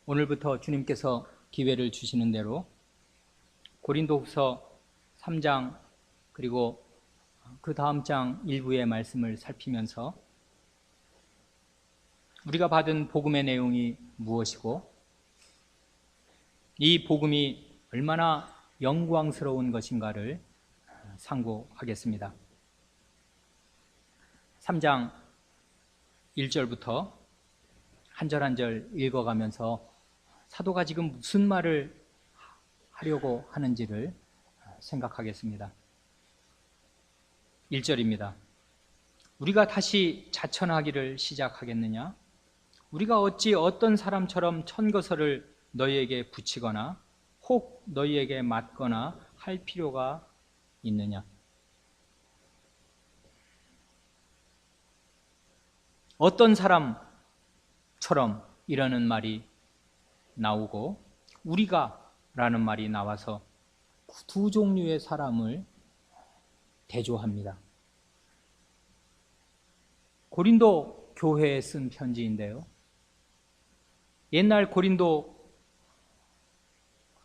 오늘부터 주님께서 기회를 주시는 대로 고린도후서 3장 그리고 그 다음 장 일부의 말씀을 살피면서 우리가 받은 복음의 내용이 무엇이고 이 복음이 얼마나 영광스러운 것인가를 상고하겠습니다. 3장 1절부터 한 절 한 절 읽어가면서 사도가 지금 무슨 말을 하려고 하는지를 생각하겠습니다. 1절입니다. 우리가 다시 자천하기를 시작하겠느냐? 우리가 어찌 어떤 사람처럼 천거설을 너희에게 붙이거나 혹 너희에게 맞거나 할 필요가 있느냐? 어떤 사람처럼 이라는 말이 나오고 우리가 라는 말이 나와서 두 종류의 사람을 대조합니다. 고린도 교회에 쓴 편지인데요. 옛날 고린도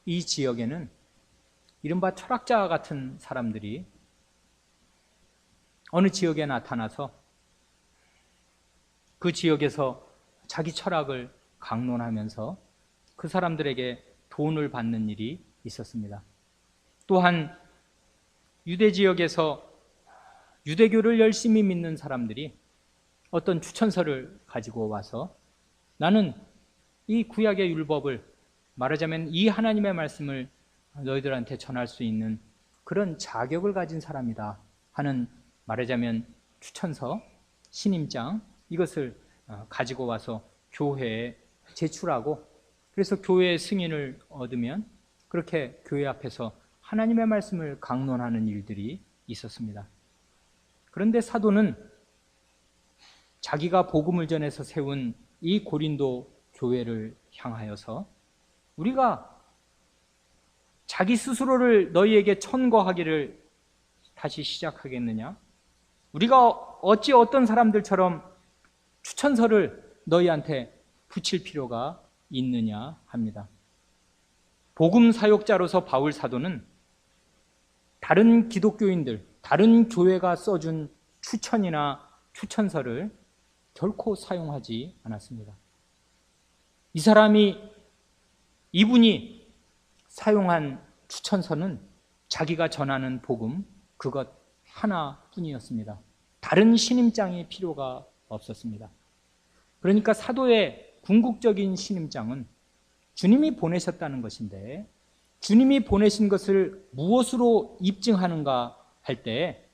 이 지역에는 이른바 철학자 같은 사람들이 어느 지역에 나타나서 그 지역에서 자기 철학을 강론하면서 그 사람들에게 돈을 받는 일이 있었습니다. 또한 유대 지역에서 유대교를 열심히 믿는 사람들이 어떤 추천서를 가지고 와서 나는 이 구약의 율법을 말하자면 이 하나님의 말씀을 너희들한테 전할 수 있는 그런 자격을 가진 사람이다 하는 말하자면 추천서, 신임장 이것을 가지고 와서 교회에 제출하고 그래서 교회의 승인을 얻으면 그렇게 교회 앞에서 하나님의 말씀을 강론하는 일들이 있었습니다. 그런데 사도는 자기가 복음을 전해서 세운 이 고린도 교회를 향하여서 우리가 자기 스스로를 너희에게 천거하기를 다시 시작하겠느냐? 우리가 어찌 어떤 사람들처럼 추천서를 너희한테 붙일 필요가 있느냐 합니다. 복음 사역자로서 바울 사도는 다른 기독교인들, 다른 교회가 써준 추천이나 추천서를 결코 사용하지 않았습니다. 이분이 사용한 추천서는 자기가 전하는 복음 그것 하나뿐이었습니다. 다른 신임장이 필요가 없었습니다. 그러니까 사도의 궁극적인 신임장은 주님이 보내셨다는 것인데 주님이 보내신 것을 무엇으로 입증하는가 할 때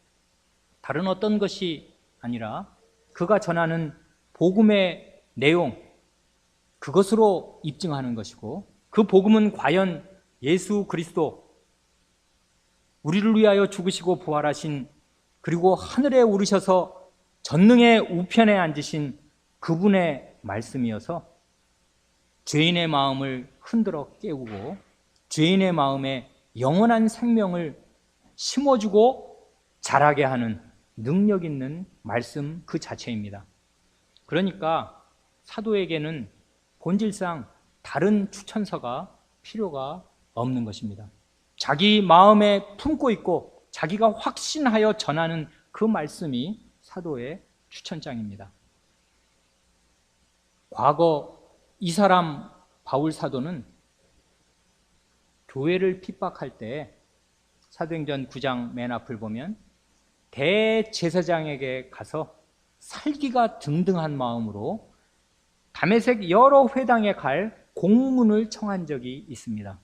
다른 어떤 것이 아니라 그가 전하는 복음의 내용 그것으로 입증하는 것이고 그 복음은 과연 예수 그리스도 우리를 위하여 죽으시고 부활하신 그리고 하늘에 오르셔서 전능의 우편에 앉으신 그분의 말씀이어서 죄인의 마음을 흔들어 깨우고 죄인의 마음에 영원한 생명을 심어주고 자라게 하는 능력 있는 말씀 그 자체입니다. 그러니까 사도에게는 본질상 다른 추천서가 필요가 없는 것입니다. 자기 마음에 품고 있고 자기가 확신하여 전하는 그 말씀이 사도의 추천장입니다. 과거 이 사람 바울 사도는 교회를 핍박할 때 사도행전 9장 맨 앞을 보면 대제사장에게 가서 살기가 등등한 마음으로 다메섹 여러 회당에 갈 공문을 청한 적이 있습니다.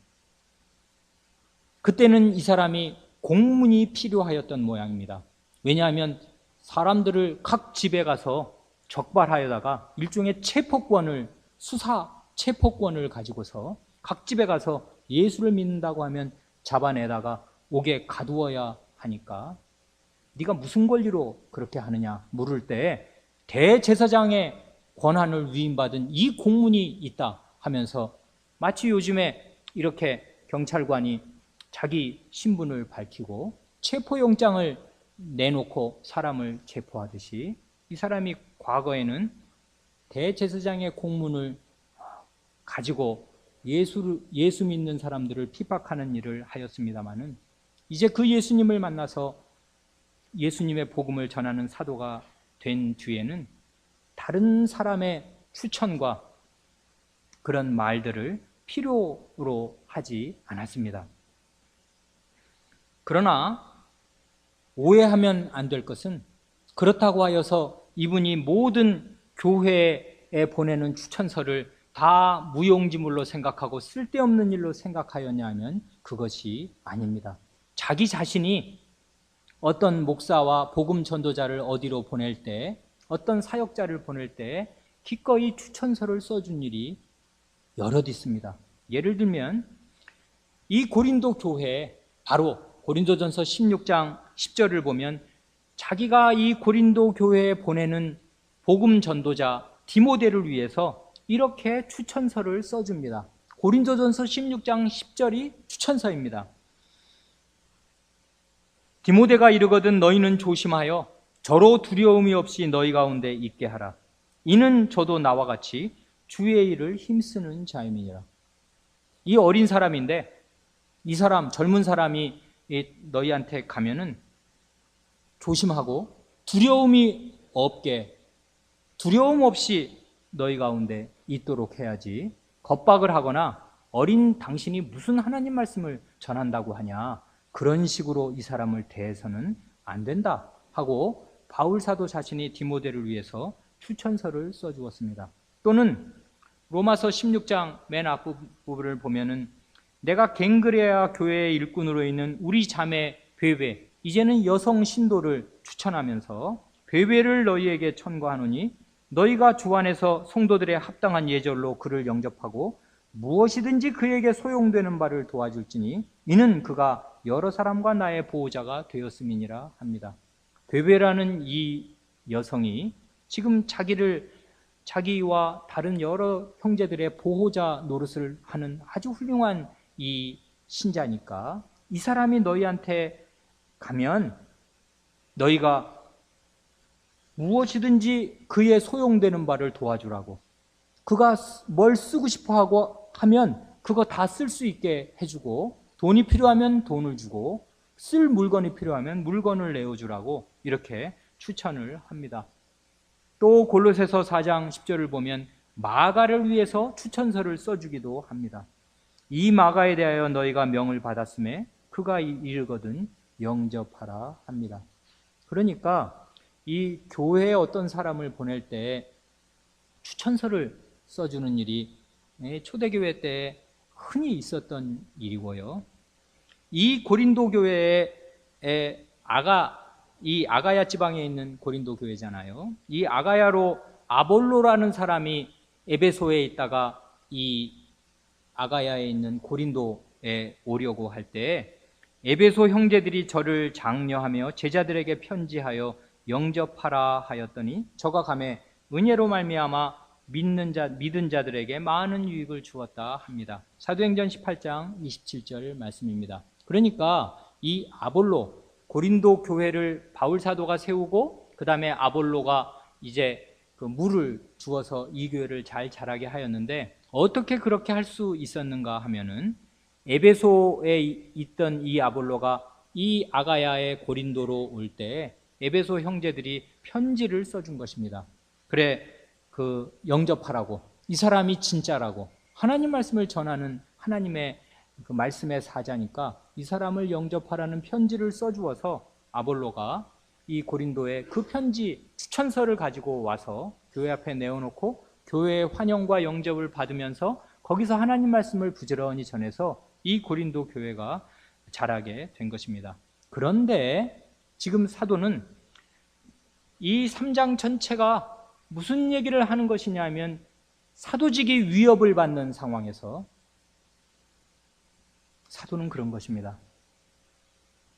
그때는 이 사람이 공문이 필요하였던 모양입니다. 왜냐하면 사람들을 각 집에 가서 적발하여다가 일종의 수사 체포권을 가지고서 각 집에 가서 예수를 믿는다고 하면 잡아내다가 옥에 가두어야 하니까 네가 무슨 권리로 그렇게 하느냐 물을 때 대제사장의 권한을 위임받은 이 공문이 있다 하면서 마치 요즘에 이렇게 경찰관이 자기 신분을 밝히고 체포영장을 내놓고 사람을 체포하듯이 이 사람이 과거에는 대제사장의 공문을 가지고 예수 믿는 사람들을 핍박하는 일을 하였습니다마는 이제 그 예수님을 만나서 예수님의 복음을 전하는 사도가 된 뒤에는 다른 사람의 추천과 그런 말들을 필요로 하지 않았습니다. 그러나 오해하면 안 될 것은 그렇다고 하여서 이분이 모든 교회에 보내는 추천서를 다 무용지물로 생각하고 쓸데없는 일로 생각하였냐 하면 그것이 아닙니다. 자기 자신이 어떤 목사와 복음 전도자를 어디로 보낼 때, 어떤 사역자를 보낼 때 기꺼이 추천서를 써준 일이 여럿 있습니다. 예를 들면 이 고린도 교회에 바로 고린도전서 16장 10절을 보면 자기가 이 고린도 교회에 보내는 복음 전도자 디모데를 위해서 이렇게 추천서를 써줍니다. 고린도전서 16장 10절이 추천서입니다. 디모데가 이르거든 너희는 조심하여 저로 두려움이 없이 너희 가운데 있게 하라. 이는 저도 나와 같이 주의 일을 힘쓰는 자임이니라. 이 어린 사람인데 이 사람 젊은 사람이 너희한테 가면은 조심하고 두려움이 없게 두려움 없이 너희 가운데 있도록 해야지 겁박을 하거나 어린 당신이 무슨 하나님 말씀을 전한다고 하냐 그런 식으로 이 사람을 대해서는 안 된다 하고 바울 사도 자신이 디모데를 위해서 추천서를 써주었습니다. 또는 로마서 16장 맨 앞부분을 보면은 내가 갱그레아 교회의 일꾼으로 있는 우리 자매 베베 이제는 여성 신도를 추천하면서 베베를 너희에게 천거하노니 너희가 주 안에서 성도들의 합당한 예절로 그를 영접하고 무엇이든지 그에게 소용되는 바를 도와줄지니 이는 그가 여러 사람과 나의 보호자가 되었음이니라 합니다. 베베라는 이 여성이 지금 자기와 다른 여러 형제들의 보호자 노릇을 하는 아주 훌륭한 이 신자니까 이 사람이 너희한테 가면 너희가 무엇이든지 그의 소용되는 바를 도와주라고 그가 뭘 쓰고 싶어 하고 하면 그거 다 쓸 수 있게 해주고 돈이 필요하면 돈을 주고 쓸 물건이 필요하면 물건을 내어주라고 이렇게 추천을 합니다. 또 골로새서 4장 10절을 보면 마가를 위해서 추천서를 써주기도 합니다. 이 마가에 대하여 너희가 명을 받았음에 그가 이르거든 영접하라 합니다. 그러니까 이 교회에 어떤 사람을 보낼 때 추천서를 써주는 일이 초대교회 때 흔히 있었던 일이고요. 이 고린도 교회의 이 아가야 지방에 있는 고린도 교회잖아요. 이 아가야로 아볼로라는 사람이 에베소에 있다가 이 아가야에 있는 고린도에 오려고 할 때 에베소 형제들이 저를 장려하며 제자들에게 편지하여 영접하라 하였더니 저가 가매 은혜로 말미암아 믿은 자들에게 많은 유익을 주었다 합니다. 사도행전 18장 27절 말씀입니다. 그러니까 이 아볼로 고린도 교회를 바울 사도가 세우고 그 다음에 아볼로가 이제 그 물을 주어서 이 교회를 잘 자라게 하였는데 어떻게 그렇게 할 수 있었는가 하면은 에베소에 있던 이 아볼로가 이 아가야의 고린도로 올 때 에베소 형제들이 편지를 써준 것입니다. 그래 그 영접하라고 이 사람이 진짜라고 하나님 말씀을 전하는 하나님의 그 말씀의 사자니까 이 사람을 영접하라는 편지를 써주어서 아볼로가 이 고린도에 그 편지 추천서를 가지고 와서 교회 앞에 내어놓고 교회의 환영과 영접을 받으면서 거기서 하나님 말씀을 부지런히 전해서 이 고린도 교회가 자라게 된 것입니다. 그런데 지금 사도는 이 3장 전체가 무슨 얘기를 하는 것이냐면 사도직이 위협을 받는 상황에서 사도는 그런 것입니다.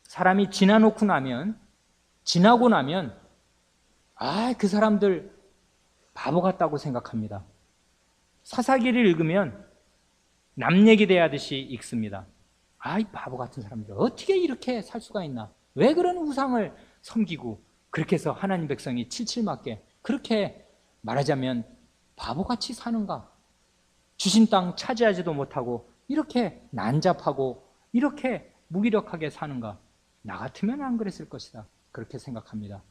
사람이 지나고 나면 그 사람들 바보 같다고 생각합니다. 사사기를 읽으면 남 얘기 대하듯이 읽습니다. 이 바보 같은 사람들 어떻게 이렇게 살 수가 있나? 왜 그런 우상을 섬기고 그렇게 해서 하나님 백성이 칠칠맞게 그렇게 말하자면 바보같이 사는가? 주신 땅 차지하지도 못하고 이렇게 난잡하고 이렇게 무기력하게 사는가? 나 같으면 안 그랬을 것이다. 그렇게 생각합니다.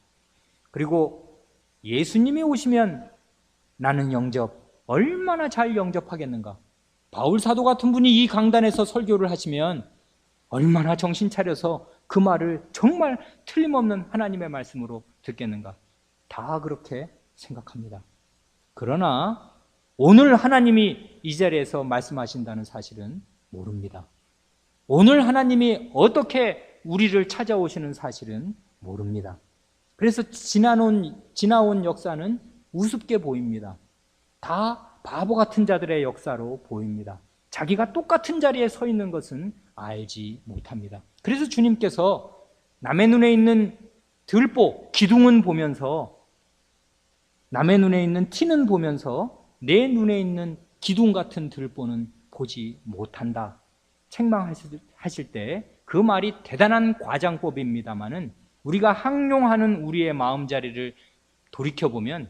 그리고 예수님이 오시면 나는 영접 얼마나 잘 영접하겠는가? 바울 사도 같은 분이 이 강단에서 설교를 하시면 얼마나 정신 차려서 그 말을 정말 틀림없는 하나님의 말씀으로 듣겠는가? 다 그렇게 생각합니다. 그러나 오늘 하나님이 이 자리에서 말씀하신다는 사실은 모릅니다. 오늘 하나님이 어떻게 우리를 찾아오시는 사실은 모릅니다. 그래서 지나온 역사는 우습게 보입니다. 다 바보 같은 자들의 역사로 보입니다. 자기가 똑같은 자리에 서 있는 것은 알지 못합니다. 그래서 주님께서 남의 눈에 있는 들보, 기둥은 보면서, 남의 눈에 있는 티는 보면서 내 눈에 있는 기둥 같은 들보는 보지 못한다 책망하실 때 그 말이 대단한 과장법입니다마는 우리가 항용하는 우리의 마음자리를 돌이켜보면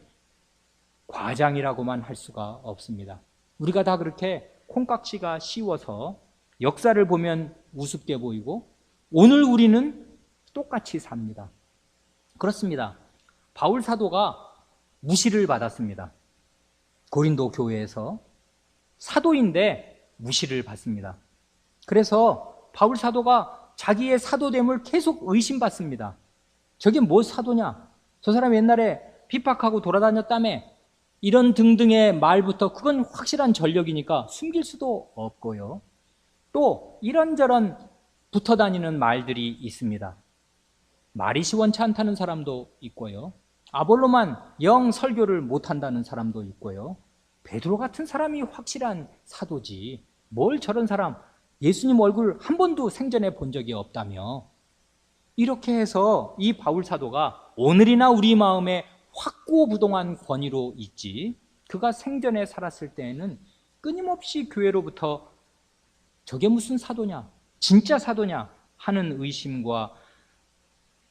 과장이라고만 할 수가 없습니다. 우리가 다 그렇게 콩깍지가 씌워서 역사를 보면 우습게 보이고 오늘 우리는 똑같이 삽니다. 그렇습니다. 바울 사도가 무시를 받았습니다. 고린도 교회에서 사도인데 무시를 받습니다. 그래서 바울 사도가 자기의 사도됨을 계속 의심받습니다. 저게 뭐 사도냐? 저 사람 옛날에 핍박하고 돌아다녔다며? 이런 등등의 말부터 그건 확실한 전력이니까 숨길 수도 없고요. 또 이런저런 붙어 다니는 말들이 있습니다. 말이 시원치 않다는 사람도 있고요. 아볼로만 영 설교를 못한다는 사람도 있고요. 베드로 같은 사람이 확실한 사도지 뭘 저런 사람 예수님 얼굴 한 번도 생전에 본 적이 없다며. 이렇게 해서 이 바울 사도가 오늘이나 우리 마음에 확고부동한 권위로 있지, 그가 생전에 살았을 때에는 끊임없이 교회로부터 저게 무슨 사도냐, 진짜 사도냐 하는 의심과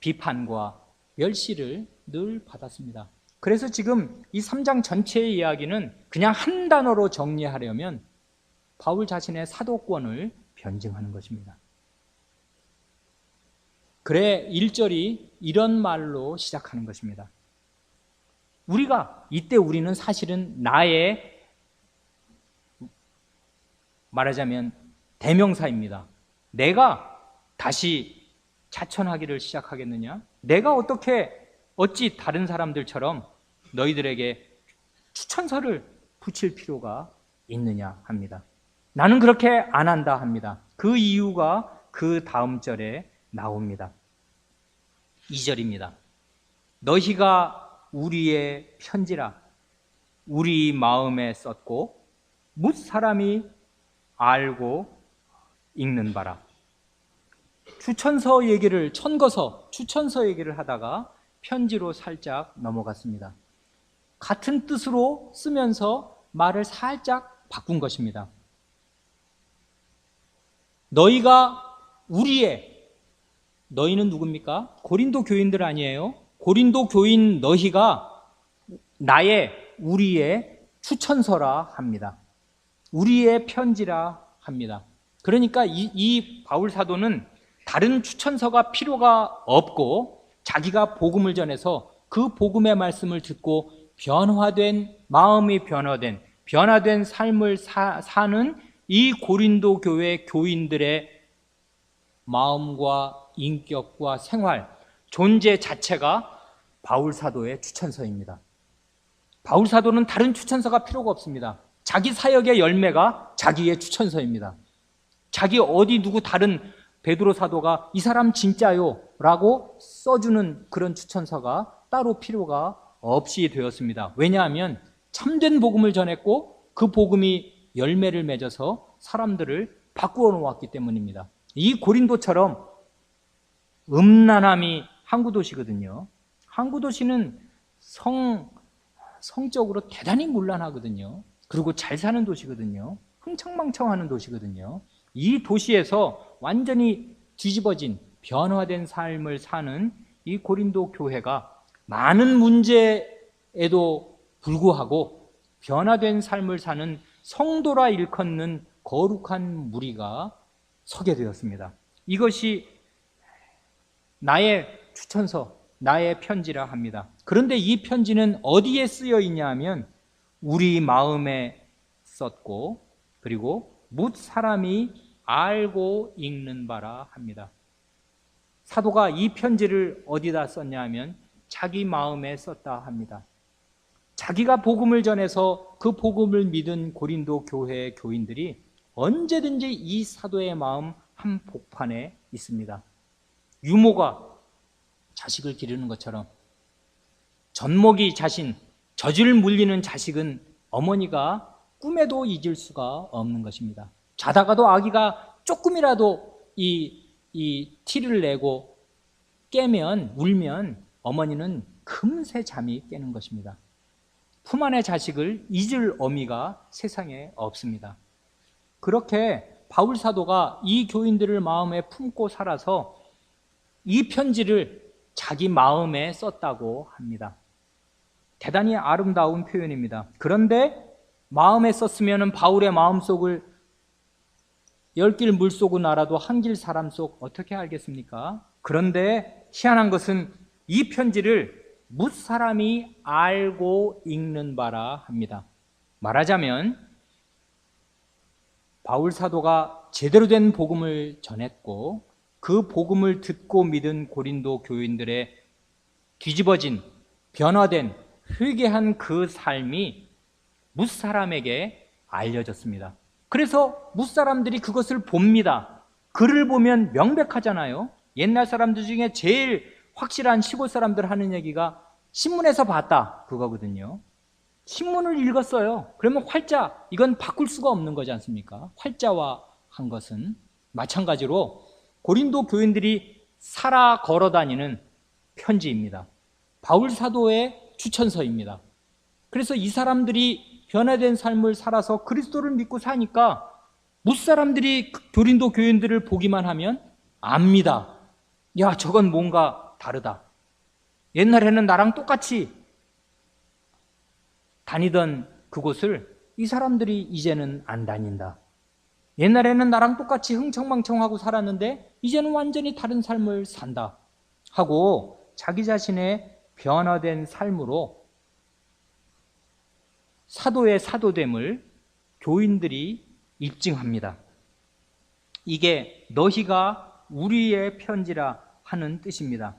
비판과 멸시를 늘 받았습니다. 그래서 지금 이 3장 전체의 이야기는 그냥 한 단어로 정리하려면 바울 자신의 사도권을 변증하는 것입니다. 그래 1절이 이런 말로 시작하는 것입니다. 이때 우리는 사실은 나의, 말하자면 대명사입니다. 내가 다시 자천하기를 시작하겠느냐? 내가 어찌 다른 사람들처럼 너희들에게 추천서를 붙일 필요가 있느냐 합니다. 나는 그렇게 안 한다 합니다. 그 이유가 그 다음 절에 나옵니다. 2절입니다. 너희가 우리의 편지라 우리 마음에 썼고 뭇 사람이 알고 읽는 바라. 추천서 얘기를 추천서 얘기를 하다가 편지로 살짝 넘어갔습니다. 같은 뜻으로 쓰면서 말을 살짝 바꾼 것입니다. 너희가 너희는 누굽니까? 고린도 교인들 아니에요? 고린도 교인 너희가 우리의 추천서라 합니다. 우리의 편지라 합니다. 그러니까 이 바울 사도는 다른 추천서가 필요가 없고 자기가 복음을 전해서 그 복음의 말씀을 듣고 마음이 변화된 삶을 사는 이 고린도 교회 교인들의 마음과 인격과 생활, 존재 자체가 바울 사도의 추천서입니다. 바울 사도는 다른 추천서가 필요가 없습니다. 자기 사역의 열매가 자기의 추천서입니다. 자기 누구 다른 베드로 사도가 이 사람 진짜요 라고 써주는 그런 추천서가 따로 필요가 없이 되었습니다. 왜냐하면 참된 복음을 전했고 그 복음이 열매를 맺어서 사람들을 바꾸어 놓았기 때문입니다. 이 고린도처럼 음란함이 항구 도시거든요. 항구 도시는 성적으로 대단히 문란하거든요. 그리고 잘 사는 도시거든요. 흥청망청하는 도시거든요. 이 도시에서 완전히 뒤집어진 변화된 삶을 사는 이 고린도 교회가 많은 문제에도 불구하고 변화된 삶을 사는 성도라 일컫는 거룩한 무리가 서게 되었습니다. 이것이 나의 추천서, 나의 편지라 합니다. 그런데 이 편지는 어디에 쓰여 있냐 하면 우리 마음에 썼고, 그리고 뭇 사람이 알고 읽는 바라 합니다. 사도가 이 편지를 어디다 썼냐 하면 자기 마음에 썼다 합니다. 자기가 복음을 전해서 그 복음을 믿은 고린도 교회의 교인들이 언제든지 이 사도의 마음 한복판에 있습니다. 유모가 자식을 기르는 것처럼 젖먹이 자신, 젖을 물리는 자식은 어머니가 꿈에도 잊을 수가 없는 것입니다. 자다가도 아기가 조금이라도 이 티를 내고 깨면, 울면 어머니는 금세 잠이 깨는 것입니다. 품 안의 자식을 잊을 어미가 세상에 없습니다. 그렇게 바울 사도가 이 교인들을 마음에 품고 살아서 이 편지를 자기 마음에 썼다고 합니다. 대단히 아름다운 표현입니다. 그런데 마음에 썼으면 바울의 마음속을 10길 물속은 알아도 한 길 사람 속 어떻게 알겠습니까? 그런데 희한한 것은 이 편지를 뭇 사람이 알고 읽는 바라 합니다. 말하자면 바울 사도가 제대로 된 복음을 전했고 그 복음을 듣고 믿은 고린도 교인들의 뒤집어진, 변화된, 회개한 그 삶이 뭇 사람에게 알려졌습니다. 그래서 뭇 사람들이 그것을 봅니다. 글을 보면 명백하잖아요. 옛날 사람들 중에 제일 확실한 시골 사람들 하는 얘기가 신문에서 봤다, 그거거든요. 신문을 읽었어요. 그러면 활자, 이건 바꿀 수가 없는 거지 않습니까? 활자화한 것은 마찬가지로 고린도 교인들이 살아 걸어다니는 편지입니다. 바울 사도의 추천서입니다. 그래서 이 사람들이 변화된 삶을 살아서 그리스도를 믿고 사니까 뭇 사람들이 고린도 교인들을 보기만 하면 압니다. 야, 저건 뭔가 다르다. 옛날에는 나랑 똑같이 다니던 그곳을 이 사람들이 이제는 안 다닌다. 옛날에는 나랑 똑같이 흥청망청하고 살았는데 이제는 완전히 다른 삶을 산다 하고 자기 자신의 변화된 삶으로 사도의 사도됨을 교인들이 입증합니다. 이게 너희가 우리의 편지라 하는 뜻입니다.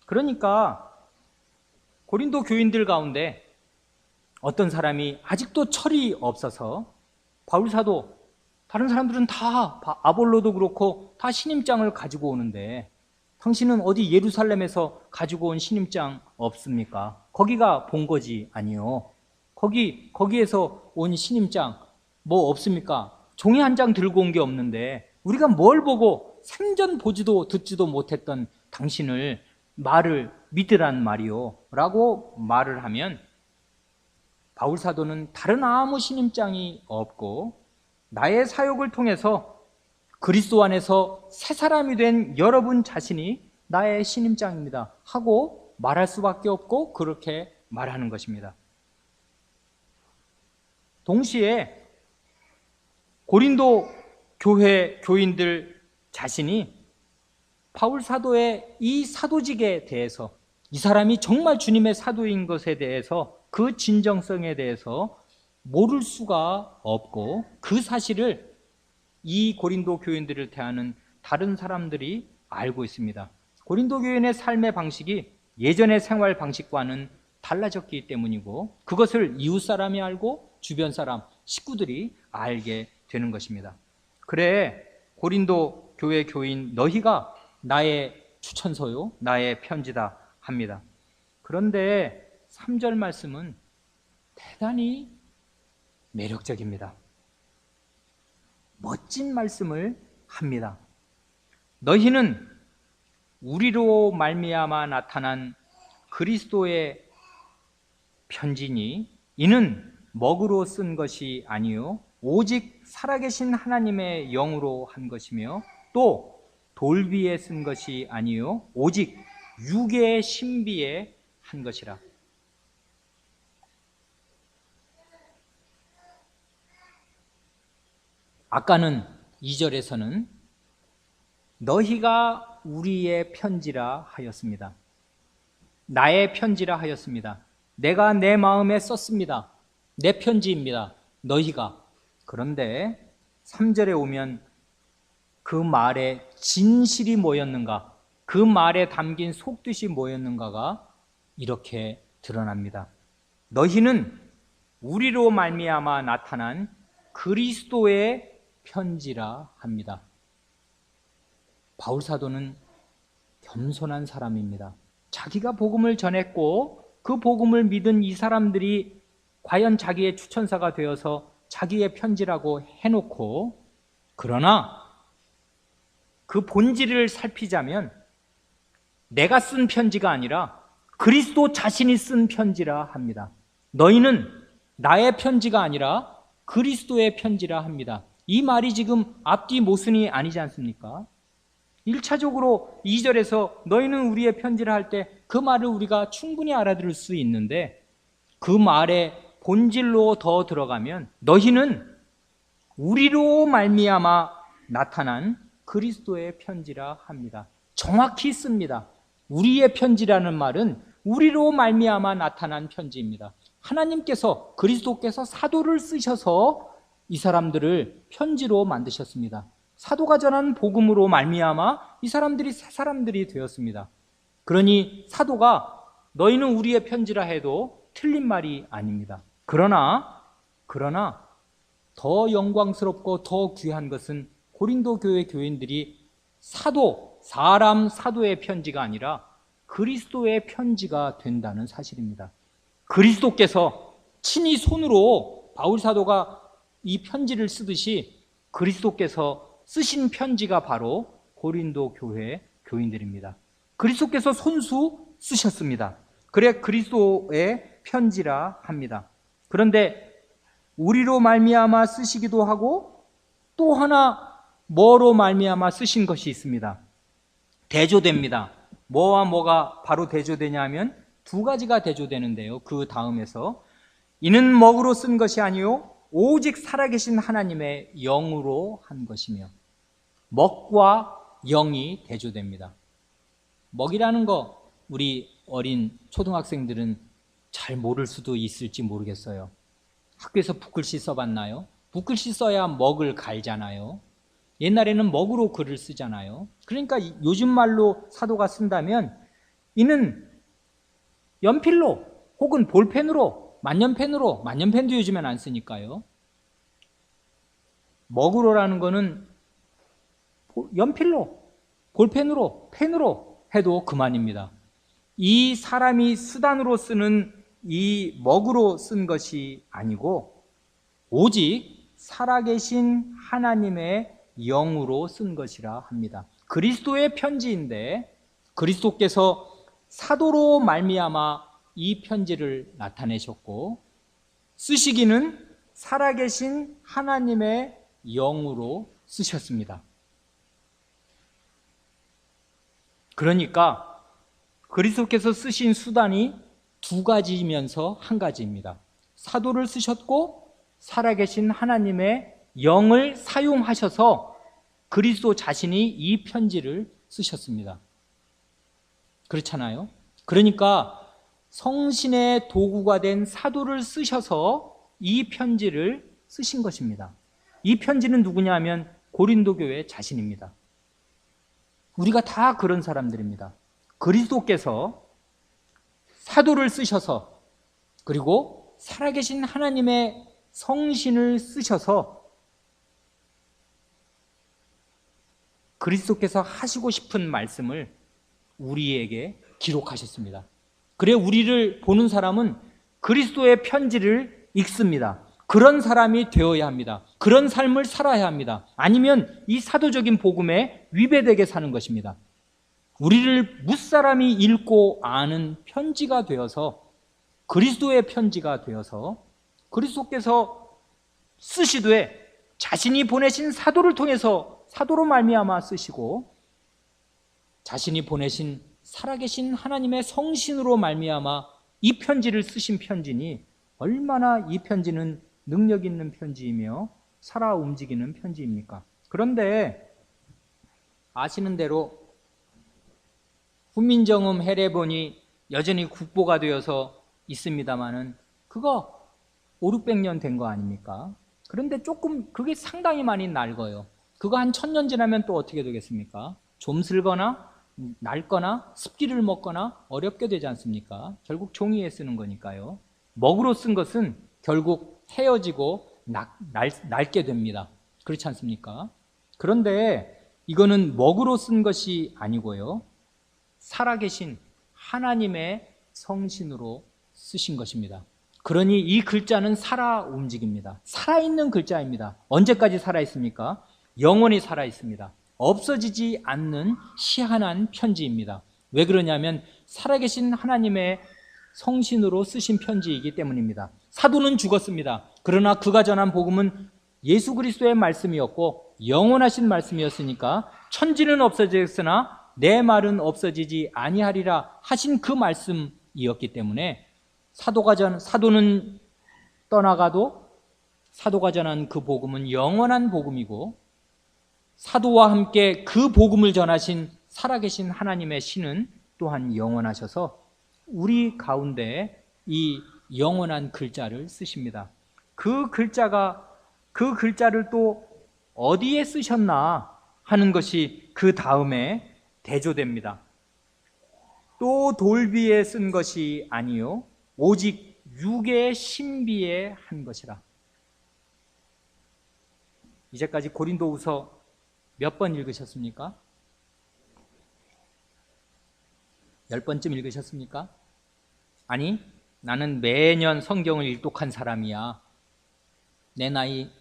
그러니까 고린도 교인들 가운데 어떤 사람이 아직도 철이 없어서 바울 사도, 다른 사람들은 다 아볼로도 그렇고 다 신임장을 가지고 오는데 당신은 어디 예루살렘에서 가지고 온 신임장 없습니까? 거기가 본거지 아니요. 거기에서 온 신임장 뭐 없습니까? 종이 한 장 들고 온 게 없는데 우리가 뭘 보고 생전 보지도 듣지도 못했던 당신을 말을 믿으란 말이요 라고 말을 하면 바울 사도는 다른 아무 신임장이 없고 나의 사역을 통해서 그리스도 안에서 새 사람이 된 여러분 자신이 나의 신임장입니다 하고 말할 수밖에 없고 그렇게 말하는 것입니다. 동시에 고린도 교회 교인들 자신이 바울 사도의 이 사도직에 대해서 이 사람이 정말 주님의 사도인 것에 대해서 그 진정성에 대해서 모를 수가 없고 그 사실을 이 고린도 교인들을 대하는 다른 사람들이 알고 있습니다. 고린도 교인의 삶의 방식이 예전의 생활 방식과는 달라졌기 때문이고 그것을 이웃 사람이 알고 주변 사람, 식구들이 알게 되는 것입니다. 그래 고린도 교회 교인 너희가 나의 추천서요, 나의 편지다 합니다. 그런데 3절 말씀은 대단히 매력적입니다. 멋진 말씀을 합니다. 너희는 우리로 말미암아 나타난 그리스도의 편지니 이는 먹으로 쓴 것이 아니요 오직 살아계신 하나님의 영으로 한 것이며 또 돌비에 쓴 것이 아니요 오직 육의 신비에 한 것이라. 아까는 2절에서는 너희가 우리의 편지라 하였습니다. 나의 편지라 하였습니다. 내가 내 마음에 썼습니다. 내 편지입니다. 너희가. 그런데 3절에 오면 그 말에 진실이 뭐였는가, 그 말에 담긴 속뜻이 뭐였는가가 이렇게 드러납니다. 너희는 우리로 말미암아 나타난 그리스도의 편지라 합니다. 바울 사도는 겸손한 사람입니다. 자기가 복음을 전했고 그 복음을 믿은 이 사람들이 과연 자기의 추천사가 되어서 자기의 편지라고 해놓고, 그러나 그 본질을 살피자면 내가 쓴 편지가 아니라 그리스도 자신이 쓴 편지라 합니다. 너희는 나의 편지가 아니라 그리스도의 편지라 합니다. 이 말이 지금 앞뒤 모순이 아니지 않습니까? 1차적으로 2절에서 너희는 우리의 편지를 할 때 그 말을 우리가 충분히 알아들을 수 있는데, 그 말의 본질로 더 들어가면 너희는 우리로 말미암아 나타난 그리스도의 편지라 합니다. 정확히 씁니다. 우리의 편지라는 말은 우리로 말미암아 나타난 편지입니다. 하나님께서, 그리스도께서 사도를 쓰셔서 이 사람들을 편지로 만드셨습니다. 사도가 전한 복음으로 말미암아 이 사람들이 새 사람들이 되었습니다. 그러니 사도가 너희는 우리의 편지라 해도 틀린 말이 아닙니다. 그러나 더 영광스럽고 더 귀한 것은 고린도 교회 교인들이 사람 사도의 편지가 아니라 그리스도의 편지가 된다는 사실입니다. 그리스도께서 친히 손으로 바울 사도가 이 편지를 쓰듯이 그리스도께서 쓰신 편지가 바로 고린도 교회 교인들입니다. 그리스도께서 손수 쓰셨습니다. 그래 그리스도의 편지라 합니다. 그런데 우리로 말미암아 쓰시기도 하고 또 하나 뭐로 말미암아 쓰신 것이 있습니다. 대조됩니다. 뭐와 뭐가 바로 대조되냐 하면 두 가지가 대조되는데요. 그 다음에서 이는 먹으로 쓴 것이 아니요 오직 살아계신 하나님의 영으로 한 것이며, 먹과 영이 대조됩니다. 먹이라는 거 우리 어린 초등학생들은 잘 모를 수도 있을지 모르겠어요. 학교에서 붓글씨 써봤나요? 붓글씨 써야 먹을 갈잖아요. 옛날에는 먹으로 글을 쓰잖아요. 그러니까 요즘 말로 사도가 쓴다면 이는 연필로 혹은 볼펜으로, 만년펜도 요즘엔 안 쓰니까요. 먹으로라는 거는 연필로, 볼펜으로, 펜으로 해도 그만입니다. 이 사람이 수단으로 쓰는 이 먹으로 쓴 것이 아니고 오직 살아계신 하나님의 영으로 쓴 것이라 합니다. 그리스도의 편지인데 그리스도께서 사도로 말미암아 이 편지를 나타내셨고 쓰시기는 살아계신 하나님의 영으로 쓰셨습니다. 그러니까 그리스도께서 쓰신 수단이 두 가지이면서 한 가지입니다. 사도를 쓰셨고 살아계신 하나님의 영을 사용하셔서 그리스도 자신이 이 편지를 쓰셨습니다. 그렇잖아요? 그러니까 성신의 도구가 된 사도를 쓰셔서 이 편지를 쓰신 것입니다. 이 편지는 누구냐 하면 고린도 교회 자신입니다. 우리가 다 그런 사람들입니다. 그리스도께서 사도를 쓰셔서 그리고 살아계신 하나님의 성신을 쓰셔서 그리스도께서 하시고 싶은 말씀을 우리에게 기록하셨습니다. 그래 우리를 보는 사람은 그리스도의 편지를 읽습니다. 그런 사람이 되어야 합니다. 그런 삶을 살아야 합니다. 아니면 이 사도적인 복음에 위배되게 사는 것입니다. 우리를 무사람이 읽고 아는 편지가 되어서 그리스도의 편지가 되어서 그리스도께서 쓰시되 자신이 보내신 사도를 통해서 사도로 말미암아 쓰시고 자신이 보내신 살아계신 하나님의 성신으로 말미암아 이 편지를 쓰신 편지니 얼마나 이 편지는 능력 있는 편지이며 살아 움직이는 편지입니까? 그런데 아시는 대로 훈민정음 해례본이 여전히 국보가 되어서 있습니다마는 그거 5, 600년 된 거 아닙니까? 그런데 조금 그게 상당히 많이 낡아요. 그거 한 1000년 지나면 또 어떻게 되겠습니까? 좀슬거나 낡거나 습기를 먹거나 어렵게 되지 않습니까? 결국 종이에 쓰는 거니까요. 먹으로 쓴 것은 결국 헤어지고 낡게 됩니다. 그렇지 않습니까? 그런데 이거는 먹으로 쓴 것이 아니고요. 살아계신 하나님의 성신으로 쓰신 것입니다. 그러니 이 글자는 살아 움직입니다. 살아있는 글자입니다. 언제까지 살아있습니까? 영원히 살아있습니다. 없어지지 않는 희한한 편지입니다. 왜 그러냐면 살아계신 하나님의 성신으로 쓰신 편지이기 때문입니다. 사도는 죽었습니다. 그러나 그가 전한 복음은 예수 그리스도의 말씀이었고 영원하신 말씀이었으니까 천지는 없어졌으나 내 말은 없어지지 아니하리라 하신 그 말씀이었기 때문에 사도는 떠나가도 사도가 전한 그 복음은 영원한 복음이고 사도와 함께 그 복음을 전하신 살아계신 하나님의 신은 또한 영원하셔서 우리 가운데 이 영원한 글자를 쓰십니다. 그 글자를 또 어디에 쓰셨나 하는 것이 그 다음에 대조됩니다. 또 돌비에 쓴 것이 아니요 오직 육의 신비에 한 것이라. 이제까지 고린도후서 몇 번 읽으셨습니까? 10번쯤 읽으셨습니까? 아니, 나는 매년 성경을 일독한 사람이야. 내 나이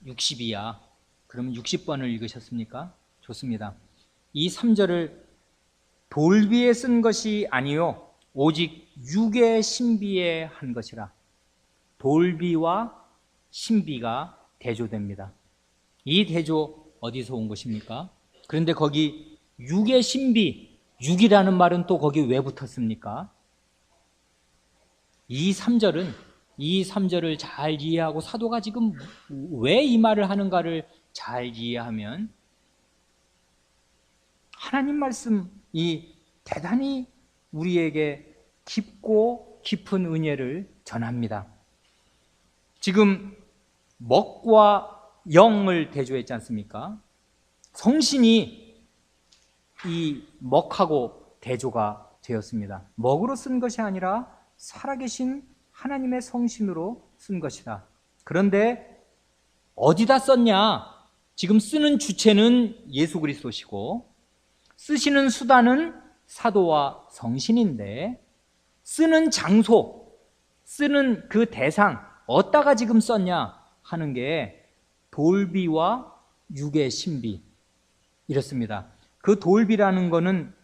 60이야. 그러면 60번을 읽으셨습니까? 좋습니다. 이 3절을 돌비에 쓴 것이 아니요 오직 육의 신비에 한 것이라. 돌비와 신비가 대조됩니다. 이 대조 어디서 온 것입니까? 그런데 거기 육의 신비, 육이라는 말은 또 거기 왜 붙었습니까? 이 3절을 잘 이해하고 사도가 지금 왜 이 말을 하는가를 잘 이해하면 하나님 말씀이 대단히 우리에게 깊고 깊은 은혜를 전합니다. 지금 먹과 영을 대조했지 않습니까? 성신이 이 먹하고 대조가 되었습니다. 먹으로 쓴 것이 아니라 살아계신 하나님의 성신으로 쓴 것이다. 그런데 어디다 썼냐? 지금 쓰는 주체는 예수 그리스도시고 쓰시는 수단은 사도와 성신인데 쓰는 장소, 쓰는 그 대상 어디다가 지금 썼냐 하는 게 돌비와 육의 신비 이렇습니다. 그 돌비라는 거는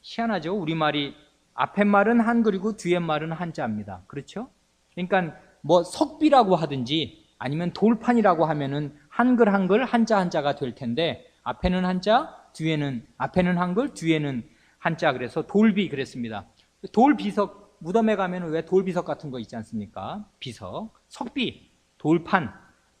희한하죠. 우리말이 앞에 말은 한글이고 뒤에 말은 한자입니다. 그렇죠? 그러니까 뭐 석비라고 하든지 아니면 돌판이라고 하면은 한글 한자가 될 텐데 앞에는 한자, 앞에는 한글, 뒤에는 한자. 그래서 돌비 그랬습니다. 돌비석, 무덤에 가면 왜 돌비석 같은 거 있지 않습니까? 비석, 석비, 돌판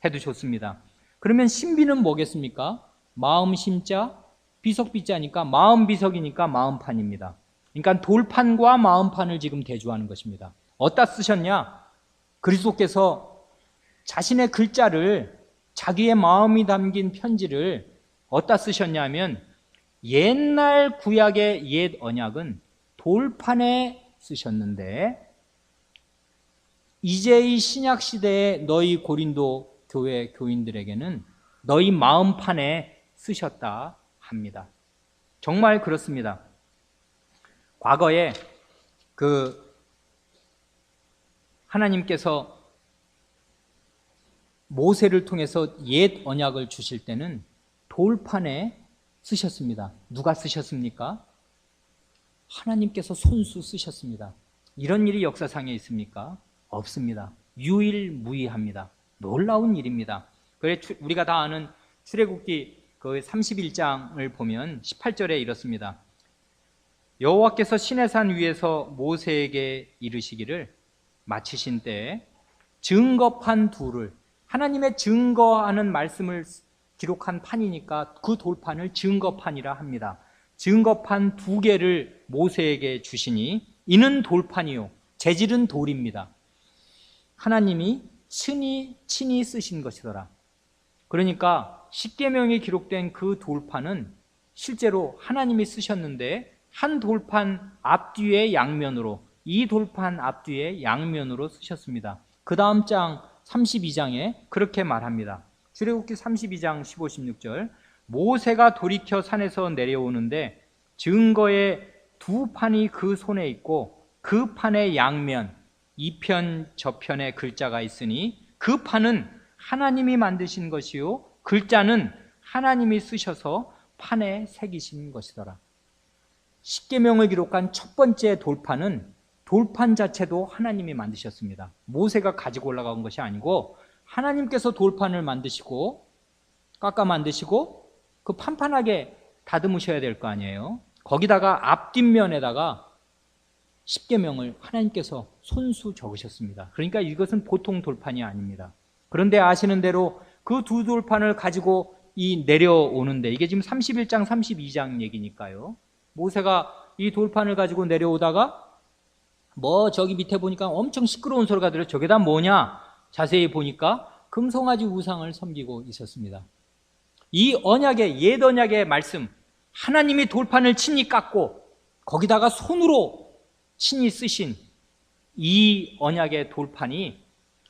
해도 좋습니다. 그러면 신비는 뭐겠습니까? 마음 심자, 비석 비자니까 마음 비석이니까 마음판입니다. 그러니까 돌판과 마음판을 지금 대조하는 것입니다. 어디다 쓰셨냐? 그리스도께서 자신의 글자를, 자기의 마음이 담긴 편지를 어디다 쓰셨냐면 옛날 구약의 옛 언약은 돌판에 쓰셨는데 이제 이 신약 시대의 너희 고린도 교회 교인들에게는 너희 마음판에 쓰셨다 합니다. 정말 그렇습니다. 과거에 하나님께서 모세를 통해서 옛 언약을 주실 때는 돌판에 쓰셨습니다. 누가 쓰셨습니까? 하나님께서 손수 쓰셨습니다. 이런 일이 역사상에 있습니까? 없습니다. 유일무이합니다. 놀라운 일입니다. 그래 우리가 다 아는 출애굽기 그 31장을 보면 18절에 이렇습니다. 여호와께서 시내산 위에서 모세에게 이르시기를 마치신 때에 증거판 둘을 하나님의 증거하는 말씀을 기록한 판이니까 그 돌판을 증거판이라 합니다. 증거판 2개를 모세에게 주시니 이는 돌판이요 재질은 돌입니다. 하나님이 친히 쓰신 것이더라. 그러니까 십계명이 기록된 그 돌판은 실제로 하나님이 쓰셨는데 한 돌판 앞뒤의 양면으로, 이 돌판 앞뒤의 양면으로 쓰셨습니다. 그 다음 장 32장에 그렇게 말합니다. 출애굽기 32장 15, 16절 모세가 돌이켜 산에서 내려오는데 증거의 2판이 그 손에 있고 그 판의 양면 이편 저편에 글자가 있으니 그 판은 하나님이 만드신 것이요 글자는 하나님이 쓰셔서 판에 새기신 것이더라. 십계명을 기록한 첫 번째 돌판은 돌판 자체도 하나님이 만드셨습니다. 모세가 가지고 올라간 것이 아니고 하나님께서 돌판을 만드시고 깎아 만드시고 그 판판하게 다듬으셔야 될 거 아니에요. 거기다가 앞뒷면에다가 십계명을 하나님께서 손수 적으셨습니다. 그러니까 이것은 보통 돌판이 아닙니다. 그런데 아시는 대로 그 2 돌판을 가지고 내려오는데 이게 지금 31장 32장 얘기니까요. 모세가 이 돌판을 가지고 내려오다가 저기 밑에 보니까 엄청 시끄러운 소리가 들려. 저게 다 뭐냐? 자세히 보니까 금송아지 우상을 섬기고 있었습니다. 이 언약의 옛 언약의 말씀, 하나님이 돌판을 친히 깎고 거기다가 손으로 친히 쓰신 이 언약의 돌판이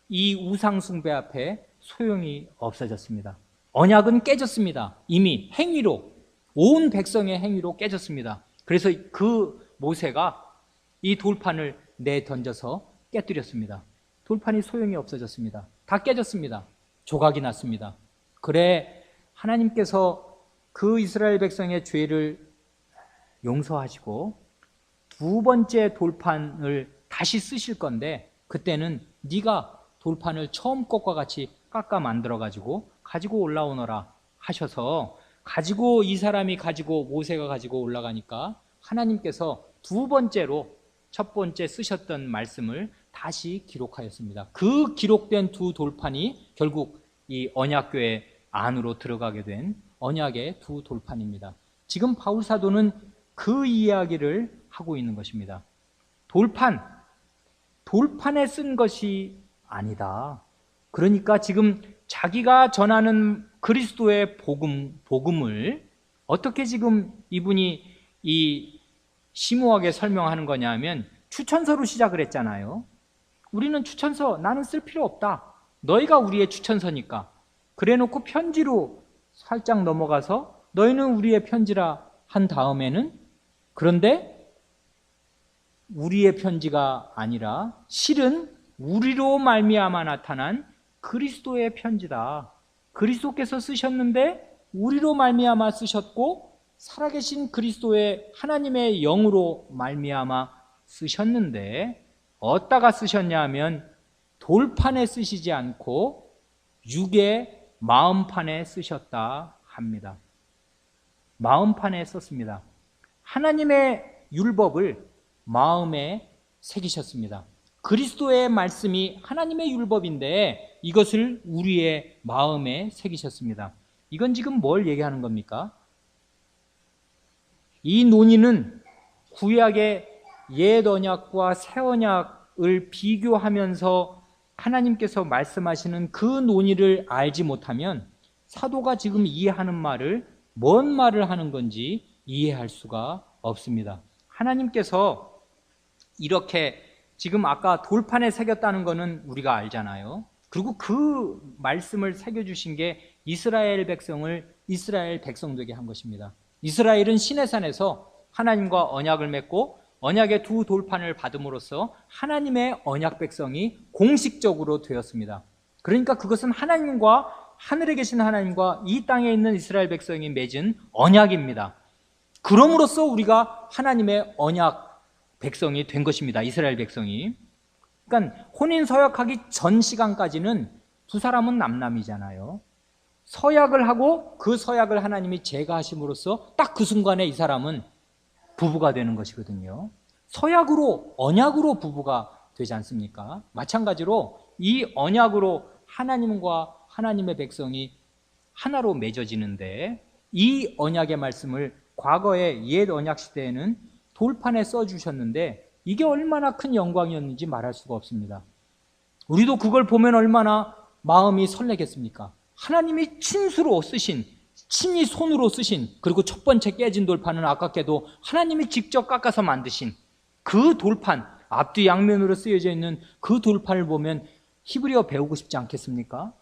이 우상 숭배 앞에 소용이 없어졌습니다. 언약은 깨졌습니다. 이미 행위로, 온 백성의 행위로 깨졌습니다. 그래서 그 모세가 이 돌판을 내던져서 깨뜨렸습니다. 돌판이 소용이 없어졌습니다. 다 깨졌습니다. 조각이 났습니다. 그래 하나님께서 그 이스라엘 백성의 죄를 용서하시고 2번째 돌판을 다시 쓰실 건데 그때는 네가 돌판을 처음 것과 같이 깎아 만들어가지고 가지고 올라오너라 하셔서 이 사람이 가지고 모세가 가지고 올라가니까 하나님께서 2번째로 첫 번째 쓰셨던 말씀을 다시 기록하였습니다. 그 기록된 2 돌판이 결국 이 언약궤 안으로 들어가게 된 언약의 2 돌판입니다. 지금 바울 사도는 그 이야기를 하고 있는 것입니다. 돌판에 쓴 것이 아니다. 그러니까 지금 자기가 전하는 그리스도의 복음을 어떻게 지금 이분이 이 심오하게 설명하는 거냐 하면 추천서로 시작을 했잖아요. 우리는 추천서 나는 쓸 필요 없다. 너희가 우리의 추천서니까. 그래놓고 편지로 살짝 넘어가서 너희는 우리의 편지라 한 다음에는 그런데 우리의 편지가 아니라 실은 우리로 말미암아 나타난 그리스도의 편지다. 그리스도께서 쓰셨는데 우리로 말미암아 쓰셨고 살아계신 그리스도의 하나님의 영으로 말미암아 쓰셨는데 어디다가 쓰셨냐 하면 돌판에 쓰시지 않고 육의 마음판에 쓰셨다 합니다. 마음판에 썼습니다. 하나님의 율법을 마음에 새기셨습니다. 그리스도의 말씀이 하나님의 율법인데 이것을 우리의 마음에 새기셨습니다. 이건 지금 뭘 얘기하는 겁니까? 이 논의는 구약의 옛 언약과 새 언약을 비교하면서 하나님께서 말씀하시는 그 논의를 알지 못하면 사도가 지금 이해하는 말을 뭔 말을 하는 건지 이해할 수가 없습니다. 하나님께서 이렇게 지금 아까 돌판에 새겼다는 거는 우리가 알잖아요. 그리고 그 말씀을 새겨주신 게 이스라엘 백성을 이스라엘 백성 되게 한 것입니다. 이스라엘은 시내산에서 하나님과 언약을 맺고 언약의 2 돌판을 받음으로써 하나님의 언약 백성이 공식적으로 되었습니다. 그러니까 그것은 하나님과 하늘에 계신 하나님과 이 땅에 있는 이스라엘 백성이 맺은 언약입니다. 그럼으로써 우리가 하나님의 언약 백성이 된 것입니다. 이스라엘 백성이. 그러니까 혼인 서약하기 전 시간까지는 2 사람은 남남이잖아요. 서약을 하고 그 서약을 하나님이 제거하심으로써 딱 그 순간에 이 사람은 부부가 되는 것이거든요. 서약으로 언약으로 부부가 되지 않습니까? 마찬가지로 이 언약으로 하나님과 하나님의 백성이 하나로 맺어지는데, 이 언약의 말씀을 과거의 옛 언약 시대에는 돌판에 써주셨는데 이게 얼마나 큰 영광이었는지 말할 수가 없습니다. 우리도 그걸 보면 얼마나 마음이 설레겠습니까? 하나님이 친수로 쓰신, 친히 손으로 쓰신, 그리고 첫 번째 깨진 돌판은 아깝게도 하나님이 직접 깎아서 만드신 그 돌판, 앞뒤 양면으로 쓰여져 있는 그 돌판을 보면 히브리어 배우고 싶지 않겠습니까?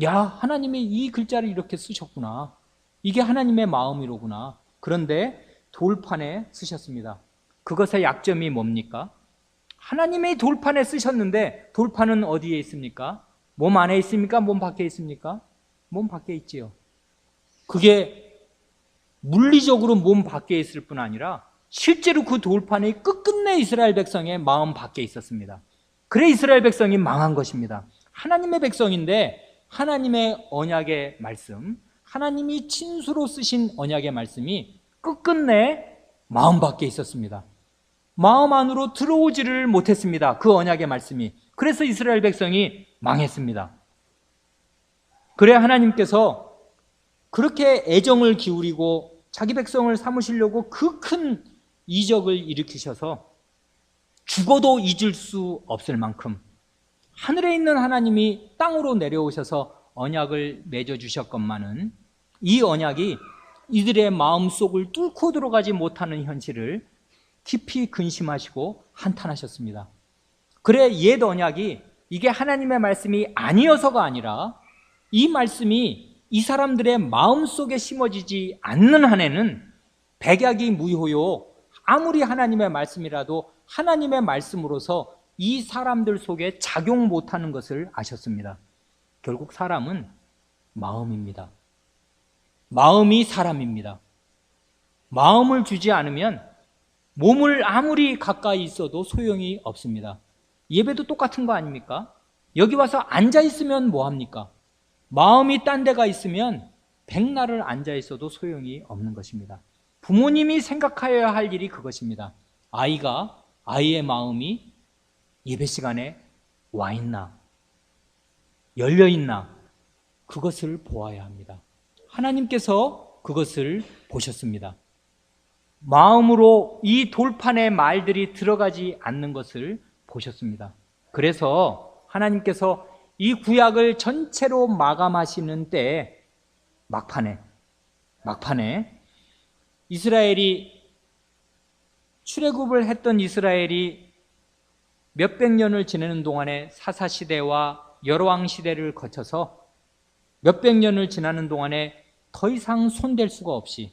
야, 하나님이 이 글자를 이렇게 쓰셨구나. 이게 하나님의 마음이로구나. 그런데 돌판에 쓰셨습니다. 그것의 약점이 뭡니까? 하나님의 돌판에 쓰셨는데 돌판은 어디에 있습니까? 몸 안에 있습니까? 몸 밖에 있습니까? 몸 밖에 있지요. 그게 물리적으로 몸 밖에 있을 뿐 아니라 실제로 그 돌판이 끝끝내 이스라엘 백성의 마음 밖에 있었습니다. 그래 이스라엘 백성이 망한 것입니다. 하나님의 백성인데 하나님의 언약의 말씀, 하나님이 친수로 쓰신 언약의 말씀이 끝끝내 마음 밖에 있었습니다. 마음 안으로 들어오지를 못했습니다. 그 언약의 말씀이. 그래서 이스라엘 백성이 망했습니다. 그래 하나님께서 그렇게 애정을 기울이고 자기 백성을 삼으시려고 그 큰 이적을 일으키셔서 죽어도 잊을 수 없을 만큼 하늘에 있는 하나님이 땅으로 내려오셔서 언약을 맺어주셨건만은 이 언약이 이들의 마음속을 뚫고 들어가지 못하는 현실을 깊이 근심하시고 한탄하셨습니다. 그래 옛 언약이 이게 하나님의 말씀이 아니어서가 아니라 이 말씀이 이 사람들의 마음속에 심어지지 않는 한에는 백약이 무효요, 아무리 하나님의 말씀이라도 하나님의 말씀으로서 이 사람들 속에 작용 못하는 것을 아셨습니다. 결국 사람은 마음입니다. 마음이 사람입니다. 마음을 주지 않으면 몸을 아무리 가까이 있어도 소용이 없습니다. 예배도 똑같은 거 아닙니까? 여기 와서 앉아 있으면 뭐합니까? 마음이 딴 데가 있으면 백날을 앉아 있어도 소용이 없는 것입니다. 부모님이 생각하여야 할 일이 그것입니다. 아이의 마음이 예배 시간에 와 있나, 열려 있나, 그것을 보아야 합니다. 하나님께서 그것을 보셨습니다. 마음으로 이 돌판에 말들이 들어가지 않는 것을 보셨습니다. 그래서 하나님께서 이 구약을 전체로 마감하시는 때에 막판에 이스라엘이 출애굽을 했던 이스라엘이 몇백 년을 지내는 동안에 사사시대와 여로왕시대를 거쳐서 몇백 년을 지나는 동안에 더 이상 손댈 수가 없이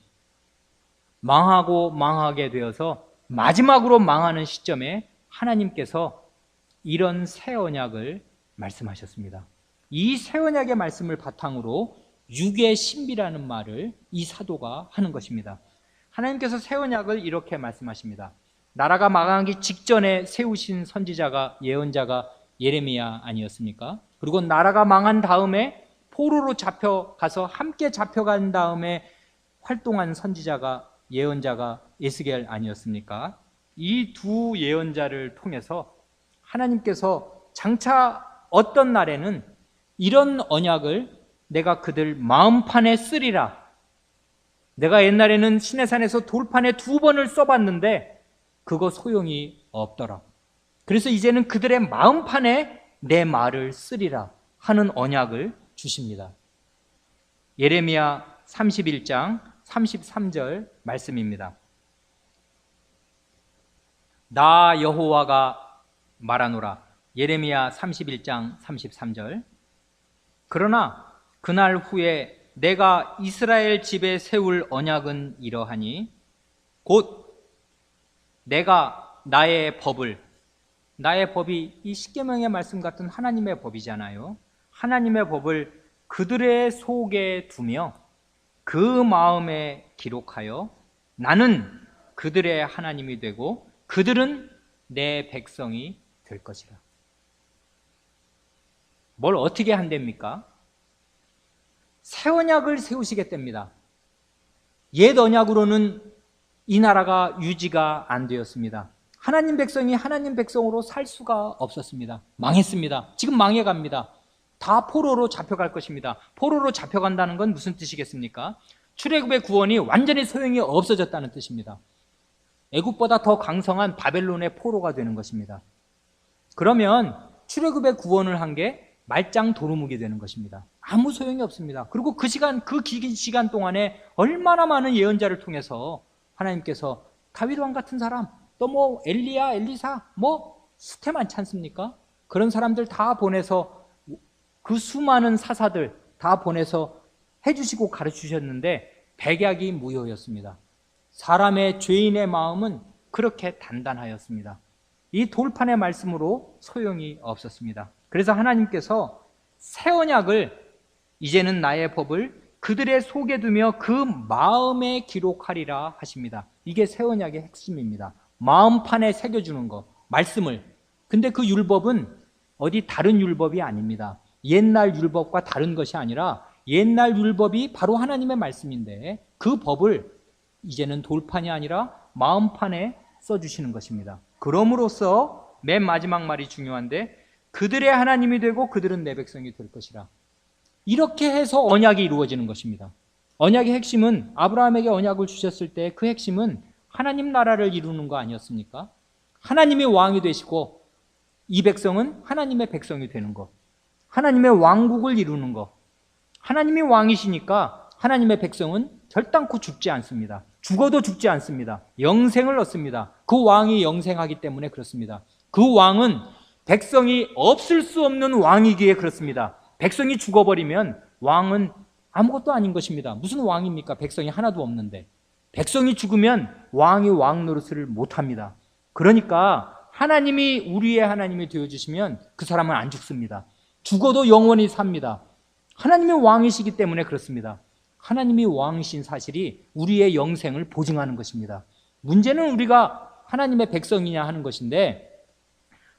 망하고 망하게 되어서 마지막으로 망하는 시점에 하나님께서 이런 새 언약을 말씀하셨습니다. 이 새 언약의 말씀을 바탕으로 육의 신비라는 말을 이 사도가 하는 것입니다. 하나님께서 새 언약을 이렇게 말씀하십니다. 나라가 망하기 직전에 세우신 선지자가, 예언자가 예레미야 아니었습니까? 그리고 나라가 망한 다음에 포로로 잡혀가서 함께 잡혀간 다음에 활동한 선지자가, 예언자가 에스겔 아니었습니까? 이 두 예언자를 통해서 하나님께서 장차 어떤 날에는 이런 언약을 내가 그들 마음판에 쓰리라. 내가 옛날에는 시내산에서 돌판에 2번을 써봤는데 그거 소용이 없더라. 그래서 이제는 그들의 마음판에 내 말을 쓰리라 하는 언약을 주십니다. 예레미야 31장 33절 말씀입니다. 나 여호와가 말하노라. 예레미야 31장 33절. 그러나 그날 후에 내가 이스라엘 집에 세울 언약은 이러하니 곧 내가 나의 법이 이 십계명의 말씀 같은 하나님의 법이잖아요. 하나님의 법을 그들의 속에 두며 그 마음에 기록하여 나는 그들의 하나님이 되고 그들은 내 백성이 될 것이라. 뭘 어떻게 한답니까? 새 언약을 세우시겠답니다. 옛 언약으로는 이 나라가 유지가 안 되었습니다. 하나님 백성이 하나님 백성으로 살 수가 없었습니다. 망했습니다. 지금 망해갑니다. 다 포로로 잡혀갈 것입니다. 포로로 잡혀간다는 건 무슨 뜻이겠습니까? 출애굽의 구원이 완전히 소용이 없어졌다는 뜻입니다. 애굽보다 더 강성한 바벨론의 포로가 되는 것입니다. 그러면 출애굽의 구원을 한 게 말짱 도루묵이 되는 것입니다. 아무 소용이 없습니다. 그리고 그 긴 시간 동안에 얼마나 많은 예언자를 통해서 하나님께서 다윗 왕 같은 사람, 또 뭐 엘리야, 엘리사, 뭐 수태 많지 않습니까? 그런 사람들 다 보내서, 그 수많은 사사들 다 보내서 해주시고 가르치셨는데 백약이 무효였습니다. 사람의, 죄인의 마음은 그렇게 단단하였습니다. 이 돌판의 말씀으로 소용이 없었습니다. 그래서 하나님께서 새 언약을, 이제는 나의 법을 그들의 속에 두며 그 마음에 기록하리라 하십니다. 이게 새 언약의 핵심입니다. 마음판에 새겨주는 거, 말씀을. 근데 그 율법은 어디 다른 율법이 아닙니다. 옛날 율법과 다른 것이 아니라 옛날 율법이 바로 하나님의 말씀인데 그 법을 이제는 돌판이 아니라 마음판에 써주시는 것입니다. 그럼으로써 맨 마지막 말이 중요한데, 그들의 하나님이 되고 그들은 내 백성이 될 것이라. 이렇게 해서 언약이 이루어지는 것입니다. 언약의 핵심은, 아브라함에게 언약을 주셨을 때 그 핵심은 하나님 나라를 이루는 거 아니었습니까? 하나님이 왕이 되시고 이 백성은 하나님의 백성이 되는 것, 하나님의 왕국을 이루는 것. 하나님이 왕이시니까 하나님의 백성은 결단코 죽지 않습니다. 죽어도 죽지 않습니다. 영생을 얻습니다. 그 왕이 영생하기 때문에 그렇습니다. 그 왕은 백성이 없을 수 없는 왕이기에 그렇습니다. 백성이 죽어버리면 왕은 아무것도 아닌 것입니다. 무슨 왕입니까? 백성이 하나도 없는데. 백성이 죽으면 왕이 왕 노릇을 못합니다. 그러니까 하나님이 우리의 하나님이 되어주시면 그 사람은 안 죽습니다. 죽어도 영원히 삽니다. 하나님이 왕이시기 때문에 그렇습니다. 하나님이 왕이신 사실이 우리의 영생을 보증하는 것입니다. 문제는 우리가 하나님의 백성이냐 하는 것인데,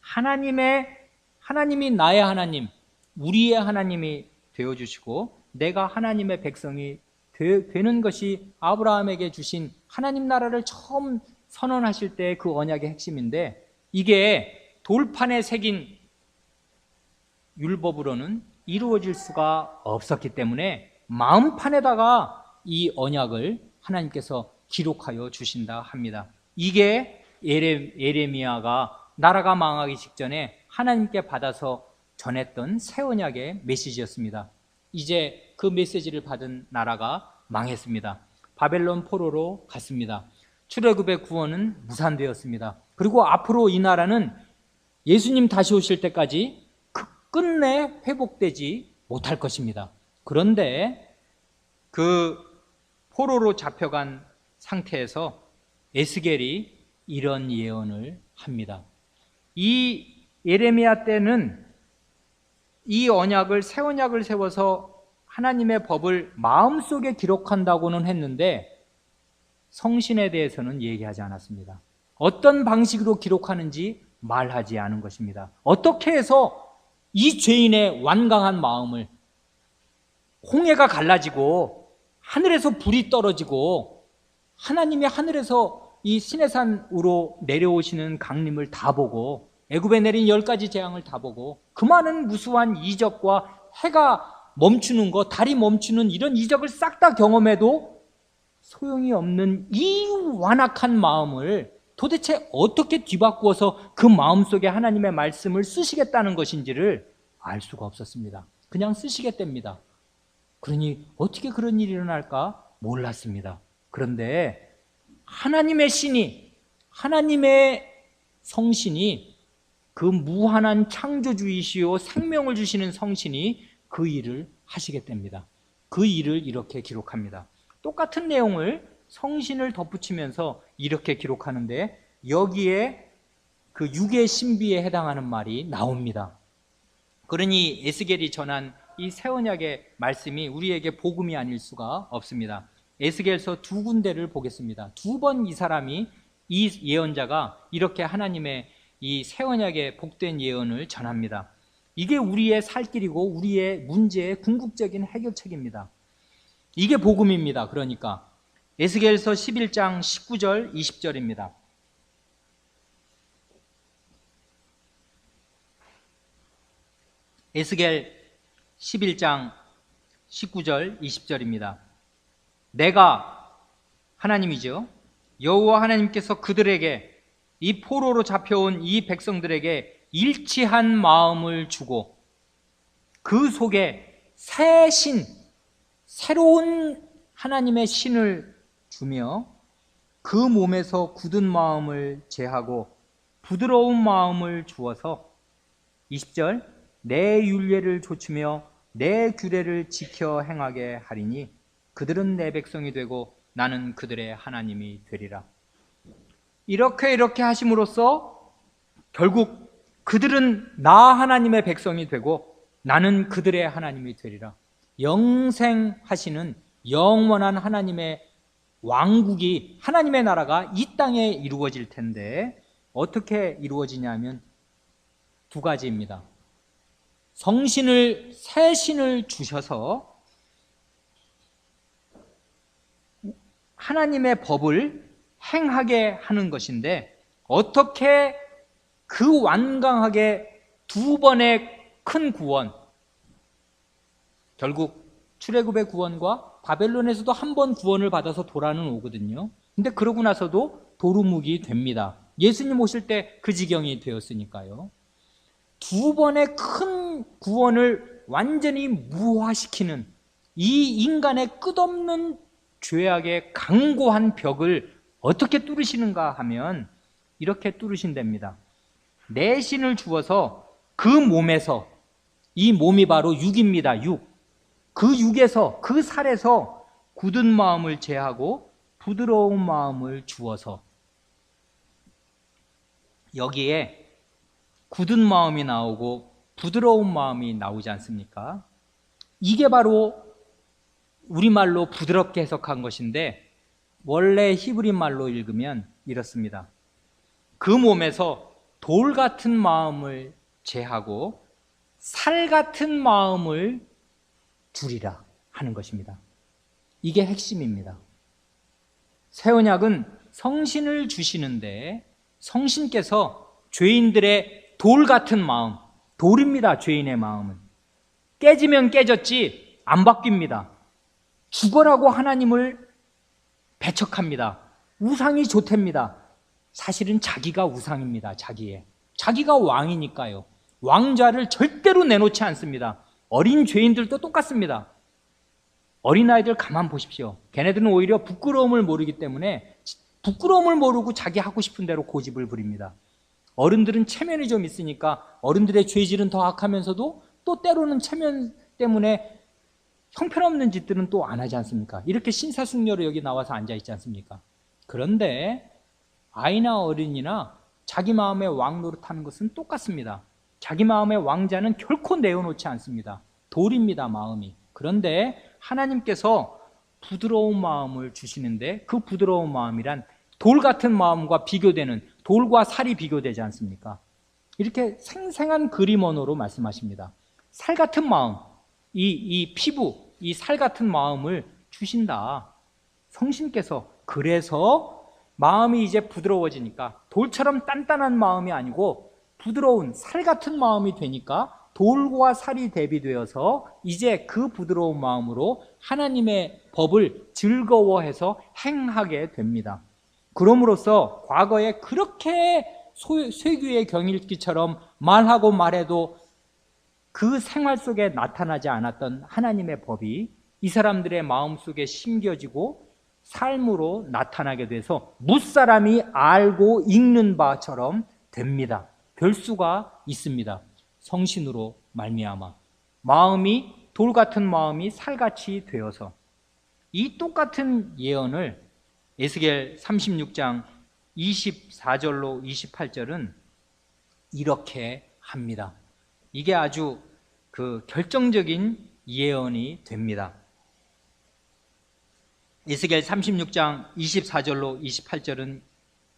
하나님이 나의 하나님, 우리의 하나님이 되어주시고 내가 하나님의 백성이 되는 것이 아브라함에게 주신 하나님 나라를 처음 선언하실 때 그 언약의 핵심인데, 이게 돌판에 새긴 율법으로는 이루어질 수가 없었기 때문에 마음판에다가 이 언약을 하나님께서 기록하여 주신다 합니다. 이게 예레미야가 나라가 망하기 직전에 하나님께 받아서 전했던 새 언약의 메시지였습니다. 이제 그 메시지를 받은 나라가 망했습니다. 바벨론 포로로 갔습니다. 출애굽의 구원은 무산되었습니다. 그리고 앞으로 이 나라는 예수님 다시 오실 때까지 끝내 회복되지 못할 것입니다. 그런데 그 포로로 잡혀간 상태에서 에스겔이 이런 예언을 합니다. 이 예레미야 때는 이 언약을, 새 언약을 세워서 하나님의 법을 마음속에 기록한다고는 했는데 성신에 대해서는 얘기하지 않았습니다. 어떤 방식으로 기록하는지 말하지 않은 것입니다. 어떻게 해서 이 죄인의 완강한 마음을, 홍해가 갈라지고 하늘에서 불이 떨어지고 하나님이 하늘에서 이 시내산으로 내려오시는 강림을 다 보고 애굽에 내린 10가지 재앙을 다 보고 그 많은 무수한 이적과 해가 멈추는 것, 달이 멈추는 이런 이적을 싹 다 경험해도 소용이 없는 이 완악한 마음을 도대체 어떻게 뒤바꾸어서 그 마음속에 하나님의 말씀을 쓰시겠다는 것인지를 알 수가 없었습니다. 그냥 쓰시겠답니다. 그러니 어떻게 그런 일이 일어날까 몰랐습니다. 그런데 하나님의 신이, 하나님의 성신이, 그 무한한 창조주이시오 생명을 주시는 성신이 그 일을 하시겠답니다. 그 일을 이렇게 기록합니다. 똑같은 내용을 성신을 덧붙이면서 이렇게 기록하는데 여기에 그 육의 신비에 해당하는 말이 나옵니다. 그러니 에스겔이 전한 이 새 언약의 말씀이 우리에게 복음이 아닐 수가 없습니다. 에스겔서 2군데를 보겠습니다. 2번 이 사람이, 이 예언자가 이렇게 하나님의 이 새 언약의 복된 예언을 전합니다. 이게 우리의 살 길이고 우리의 문제의 궁극적인 해결책입니다. 이게 복음입니다. 그러니까 에스겔서 11장 19절 20절입니다. 에스겔 11장 19절 20절입니다. 내가 하나님이죠. 여호와 하나님께서 그들에게 이 포로로 잡혀온 이 백성들에게 일치한 마음을 주고 그 속에 새 신, 새로운 하나님의 신을 주며 그 몸에서 굳은 마음을 제하고 부드러운 마음을 주어서 20절 내 율례를 좇으며 내 규례를 지켜 행하게 하리니 그들은 내 백성이 되고 나는 그들의 하나님이 되리라. 이렇게 하심으로써 결국 그들은 나 하나님의 백성이 되고 나는 그들의 하나님이 되리라. 영생하시는 영원한 하나님의 왕국이, 하나님의 나라가 이 땅에 이루어질 텐데 어떻게 이루어지냐면 두 가지입니다. 성신을, 새 신을 주셔서 하나님의 법을 행하게 하는 것인데 어떻게 그 완강하게 두 번의 큰 구원, 결국 출애굽의 구원과 바벨론에서도 한 번 구원을 받아서 도라는 오거든요. 근데 그러고 나서도 도루묵이 됩니다. 예수님 오실 때 그 지경이 되었으니까요. 두 번의 큰 구원을 완전히 무화시키는 이 인간의 끝없는 죄악의 강고한 벽을 어떻게 뚫으시는가 하면 이렇게 뚫으신답니다. 내 신을 주어서 그 몸에서, 이 몸이 바로 육입니다. 육. 그 육에서, 그 살에서 굳은 마음을 제하고 부드러운 마음을 주어서, 여기에 굳은 마음이 나오고 부드러운 마음이 나오지 않습니까? 이게 바로 우리말로 부드럽게 해석한 것인데 원래 히브리 말로 읽으면 이렇습니다. 그 몸에서 돌 같은 마음을 제하고 살 같은 마음을 주리라 하는 것입니다. 이게 핵심입니다. 새 언약은 성신을 주시는데 성신께서 죄인들의 돌 같은 마음, 돌입니다. 죄인의 마음은 깨지면 깨졌지 안 바뀝니다. 죽어라고 하나님을 배척합니다. 우상이 좋답니다. 사실은 자기가 우상입니다. 자기가 왕이니까요. 왕좌를 절대로 내놓지 않습니다. 어린 죄인들도 똑같습니다. 어린아이들 가만 보십시오. 걔네들은 오히려 부끄러움을 모르기 때문에 부끄러움을 모르고 자기 하고 싶은 대로 고집을 부립니다. 어른들은 체면이 좀 있으니까 어른들의 죄질은 더 악하면서도 또 때로는 체면 때문에 형편없는 짓들은 또 안 하지 않습니까? 이렇게 신사숙녀로 여기 나와서 앉아있지 않습니까? 그런데 아이나 어른이나 자기 마음의 왕 노릇하는 것은 똑같습니다. 자기 마음의 왕자는 결코 내어놓지 않습니다. 돌입니다, 마음이. 그런데 하나님께서 부드러운 마음을 주시는데 그 부드러운 마음이란 돌 같은 마음과 비교되는, 돌과 살이 비교되지 않습니까? 이렇게 생생한 그림 언어로 말씀하십니다. 살 같은 마음, 이 피부, 이 살 같은 마음을 주신다. 성신께서. 그래서 마음이 이제 부드러워지니까 돌처럼 단단한 마음이 아니고 부드러운 살 같은 마음이 되니까 돌과 살이 대비되어서 이제 그 부드러운 마음으로 하나님의 법을 즐거워해서 행하게 됩니다. 그럼으로써 과거에 그렇게 쇠귀의 경읽기처럼 말하고 말해도 그 생활 속에 나타나지 않았던 하나님의 법이 이 사람들의 마음속에 심겨지고 삶으로 나타나게 돼서 무사람이 알고 읽는 바처럼 됩니다. 될 수가 있습니다. 성신으로 말미암아 마음이, 돌 같은 마음이 살같이 되어서. 이 똑같은 예언을 에스겔 36장 24절로 28절은 이렇게 합니다. 이게 아주 그 결정적인 예언이 됩니다. 에스겔 36장 24절로 28절은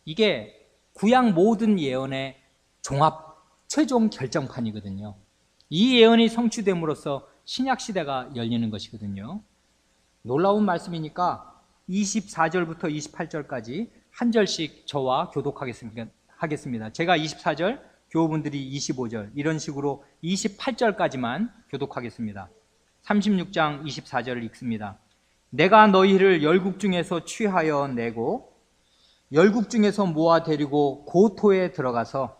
이게 구약 모든 예언의 종합 최종 결정판이거든요. 이 예언이 성취됨으로써 신약시대가 열리는 것이거든요. 놀라운 말씀이니까 24절부터 28절까지 한 절씩 저와 교독하겠습니다. 제가 24절 교우분들이 25절, 이런 식으로 28절까지만 교독하겠습니다. 36장 24절을 읽습니다. 내가 너희를 열국 중에서 취하여 내고 열국 중에서 모아 데리고 고토에 들어가서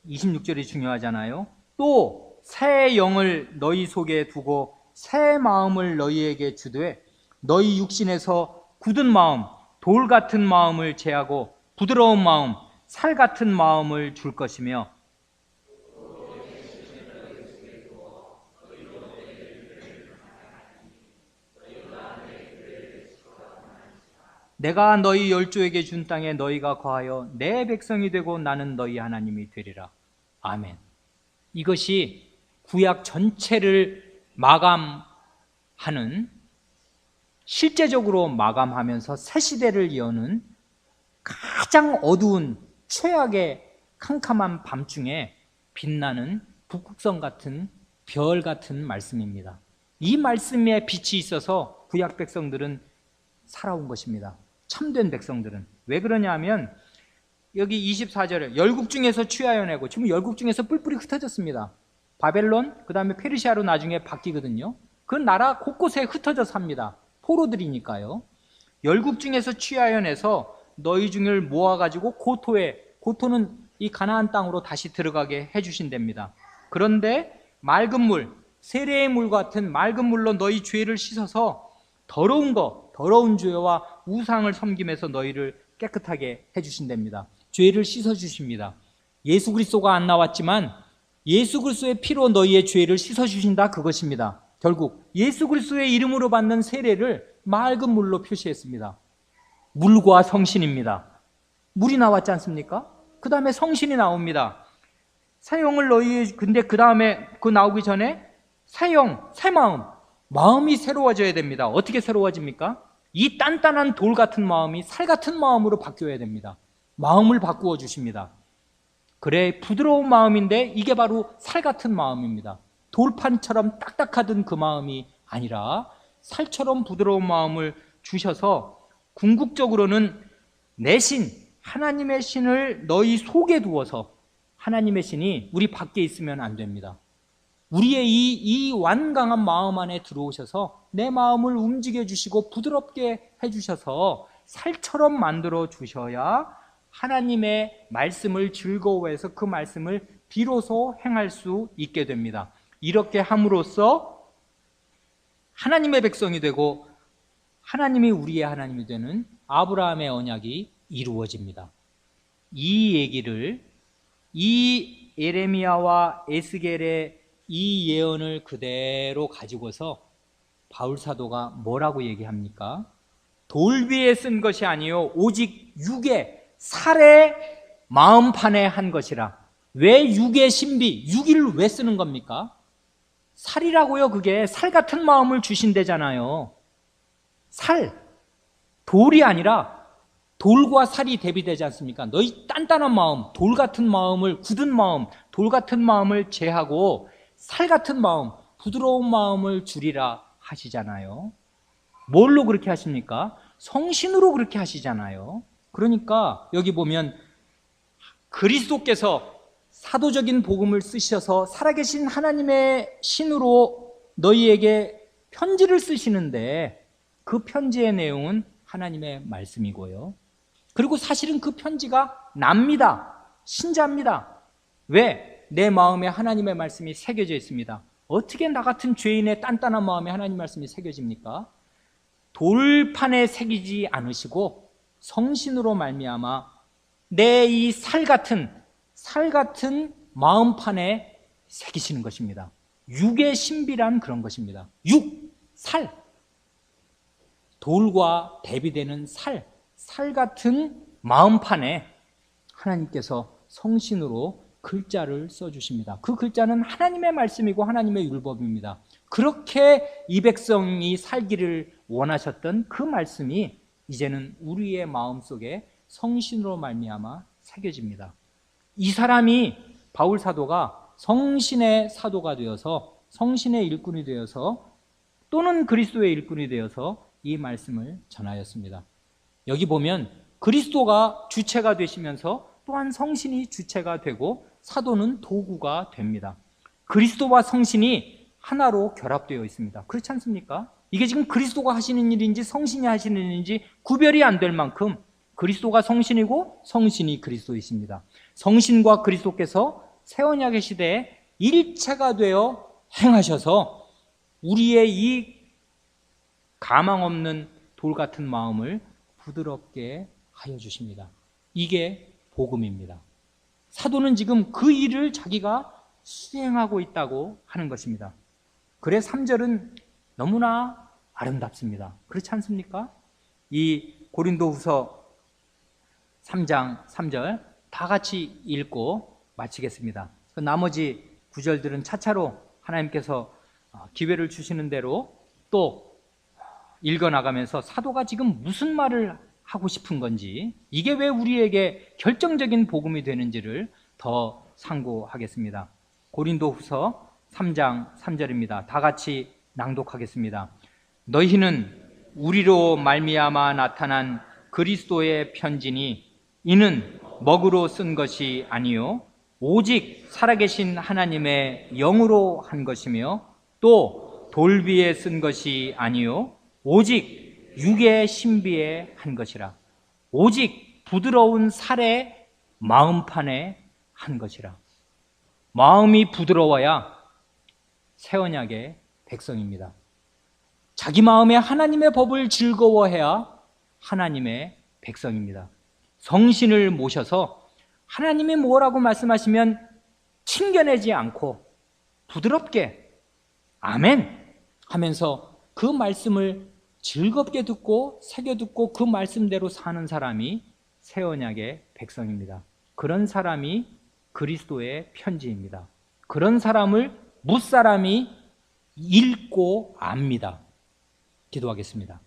(26절이) 중요하잖아요. 또 새 영을 너희 속에 두고 새 마음을 너희에게 주되 너희 육신에서 굳은 마음, 돌 같은 마음을 제하고 부드러운 마음, 살 같은 마음을 줄 것이며 내가 너희 열조에게 준 땅에 너희가 거하여 내 백성이 되고 나는 너희 하나님이 되리라. 아멘. 이것이 구약 전체를 마감하는, 실제적으로 마감하면서 새 시대를 여는 가장 어두운 최악의 캄캄한 밤중에 빛나는 북극성 같은 별 같은 말씀입니다. 이 말씀에 빛이 있어서 구약 백성들은 살아온 것입니다. 참된 백성들은. 왜 그러냐면 여기 24절에 열국 중에서 취하여 내고, 지금 열국 중에서 뿔뿔이 흩어졌습니다. 바벨론, 그 다음에 페르시아로 나중에 바뀌거든요. 그 나라 곳곳에 흩어져 삽니다. 포로들이니까요. 열국 중에서 취하여 내서 너희 중을 모아가지고 고토에, 고토는 이 가나안 땅으로 다시 들어가게 해주신답니다. 그런데 맑은 물, 세례의 물 같은 맑은 물로 너희 죄를 씻어서 더러운 죄와 우상을 섬김에서 너희를 깨끗하게 해주신답니다. 죄를 씻어주십니다. 예수 그리스도가 안 나왔지만 예수 그리스도의 피로 너희의 죄를 씻어주신다, 그것입니다. 결국 예수 그리스도의 이름으로 받는 세례를 맑은 물로 표시했습니다. 물과 성신입니다. 물이 나왔지 않습니까? 그 다음에 성신이 나옵니다. 새 영을 근데 그 다음에 그 나오기 전에 새 영, 새 마음이 새로워져야 됩니다. 어떻게 새로워집니까? 이 단단한 돌 같은 마음이 살 같은 마음으로 바뀌어야 됩니다. 마음을 바꾸어 주십니다. 그래, 부드러운 마음인데 이게 바로 살 같은 마음입니다. 돌판처럼 딱딱하던 그 마음이 아니라 살처럼 부드러운 마음을 주셔서 궁극적으로는 내 신, 하나님의 신을 너희 속에 두어서, 하나님의 신이 우리 밖에 있으면 안 됩니다. 우리의 이 완강한 마음 안에 들어오셔서 내 마음을 움직여 주시고 부드럽게 해주셔서 살처럼 만들어 주셔야 하나님의 말씀을 즐거워해서 그 말씀을 비로소 행할 수 있게 됩니다. 이렇게 함으로써 하나님의 백성이 되고 하나님이 우리의 하나님이 되는 아브라함의 언약이 이루어집니다. 이 얘기를, 이 예레미야와 에스겔의 이 예언을 그대로 가지고서 바울 사도가 뭐라고 얘기합니까? 돌 위에 쓴 것이 아니요 오직 육의 살의 마음판에 한 것이라. 왜 육의 신비, 육을 왜 쓰는 겁니까? 살이라고요. 그게 살 같은 마음을 주신대잖아요. 살, 돌이 아니라 돌과 살이 대비되지 않습니까? 너희 단단한 마음, 돌 같은 마음을, 굳은 마음, 돌 같은 마음을 제하고 살 같은 마음, 부드러운 마음을 주리라 하시잖아요. 뭘로 그렇게 하십니까? 성신으로 그렇게 하시잖아요. 그러니까 여기 보면 그리스도께서 사도적인 복음을 쓰셔서 살아계신 하나님의 신으로 너희에게 편지를 쓰시는데 그 편지의 내용은 하나님의 말씀이고요. 그리고 사실은 그 편지가 납니다. 신자입니다. 왜? 내 마음에 하나님의 말씀이 새겨져 있습니다. 어떻게 나 같은 죄인의 단단한 마음에 하나님 말씀이 새겨집니까? 돌판에 새기지 않으시고 성신으로 말미암아 내 이 살 같은 마음판에 새기시는 것입니다. 육의 신비란 그런 것입니다. 육, 살, 돌과 대비되는 살 같은 마음판에 하나님께서 성신으로 글자를 써주십니다. 그 글자는 하나님의 말씀이고 하나님의 율법입니다. 그렇게 이 백성이 살기를 원하셨던 그 말씀이 이제는 우리의 마음속에 성신으로 말미암아 새겨집니다. 이 사람이, 바울 사도가 성신의 사도가 되어서, 성신의 일꾼이 되어서, 또는 그리스도의 일꾼이 되어서 이 말씀을 전하였습니다. 여기 보면 그리스도가 주체가 되시면서 또한 성신이 주체가 되고 사도는 도구가 됩니다. 그리스도와 성신이 하나로 결합되어 있습니다. 그렇지 않습니까? 이게 지금 그리스도가 하시는 일인지 성신이 하시는 일인지 구별이 안 될 만큼 그리스도가 성신이고 성신이 그리스도이십니다. 성신과 그리스도께서 새 언약의 시대에 일체가 되어 행하셔서 우리의 이 가망 없는 돌 같은 마음을 부드럽게 하여 주십니다. 이게 복음입니다. 사도는 지금 그 일을 자기가 수행하고 있다고 하는 것입니다. 그래 3절은 너무나 아름답습니다. 그렇지 않습니까? 이 고린도후서 3장 3절 다 같이 읽고 마치겠습니다. 나머지 구절들은 차차로 하나님께서 기회를 주시는 대로 또 읽어나가면서 사도가 지금 무슨 말을 하고 싶은 건지, 이게 왜 우리에게 결정적인 복음이 되는지를 더 상고하겠습니다. 고린도후서 3장 3절입니다. 다 같이 낭독하겠습니다. 너희는 우리로 말미암아 나타난 그리스도의 편지니 이는 먹으로 쓴 것이 아니요 오직 살아계신 하나님의 영으로 한 것이며 또 돌비에 쓴 것이 아니요 오직 육의 신비에 한 것이라. 오직 부드러운 살의 마음판에 한 것이라. 마음이 부드러워야 새 언약의 백성입니다. 자기 마음에 하나님의 법을 즐거워해야 하나님의 백성입니다. 성신을 모셔서 하나님이 뭐라고 말씀하시면 튕겨내지 않고 부드럽게 아멘 하면서 그 말씀을 즐겁게 듣고 새겨듣고 그 말씀대로 사는 사람이 새 언약의 백성입니다. 그런 사람이 그리스도의 편지입니다. 그런 사람을 무사람이 읽고 압니다. 기도하겠습니다.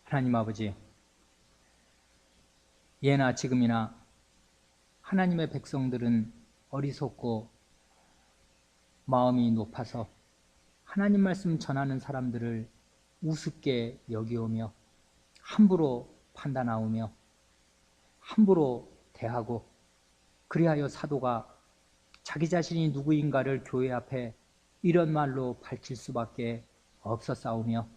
하나님 아버지, 예나 지금이나 하나님의 백성들은 어리석고 마음이 높아서 하나님 말씀 전하는 사람들을 우습게 여기오며 함부로 판단하오며 함부로 대하고, 그리하여 사도가 자기 자신이 누구인가를 교회 앞에 이런 말로 밝힐 수밖에 없었사오며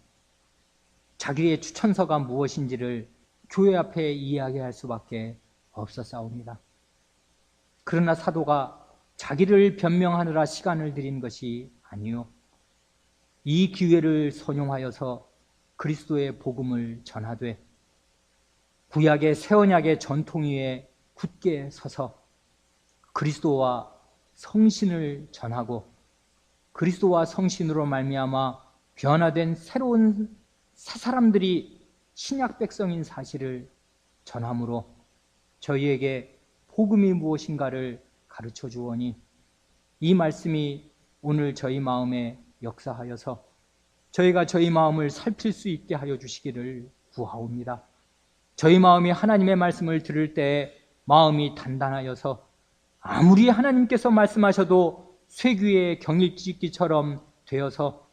자기의 추천서가 무엇인지를 교회 앞에 이야기할 수밖에 없었사옵니다. 그러나 사도가 자기를 변명하느라 시간을 들인 것이 아니요 이 기회를 선용하여서 그리스도의 복음을 전하되 구약의 새 언약의 전통 위에 굳게 서서 그리스도와 성신을 전하고 그리스도와 성신으로 말미암아 변화된 새로운 새 사람들이 신약 백성인 사실을 전함으로 저희에게 복음이 무엇인가를 가르쳐 주오니 이 말씀이 오늘 저희 마음에 역사하여서 저희가 저희 마음을 살필 수 있게 하여 주시기를 구하옵니다. 저희 마음이 하나님의 말씀을 들을 때 마음이 단단하여서 아무리 하나님께서 말씀하셔도 쇠귀의 경일찍기처럼 되어서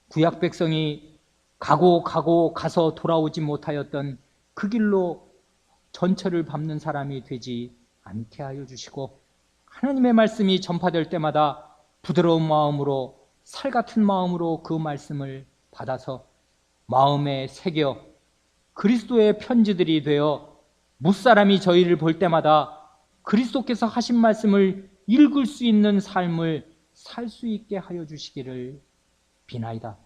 구약 백성이 가서 돌아오지 못하였던 그 길로 전철을 밟는 사람이 되지 않게 하여 주시고 하나님의 말씀이 전파될 때마다 부드러운 마음으로 살 같은 마음으로 그 말씀을 받아서 마음에 새겨 그리스도의 편지들이 되어 무사람이 저희를 볼 때마다 그리스도께서 하신 말씀을 읽을 수 있는 삶을 살 수 있게 하여 주시기를 비나이다.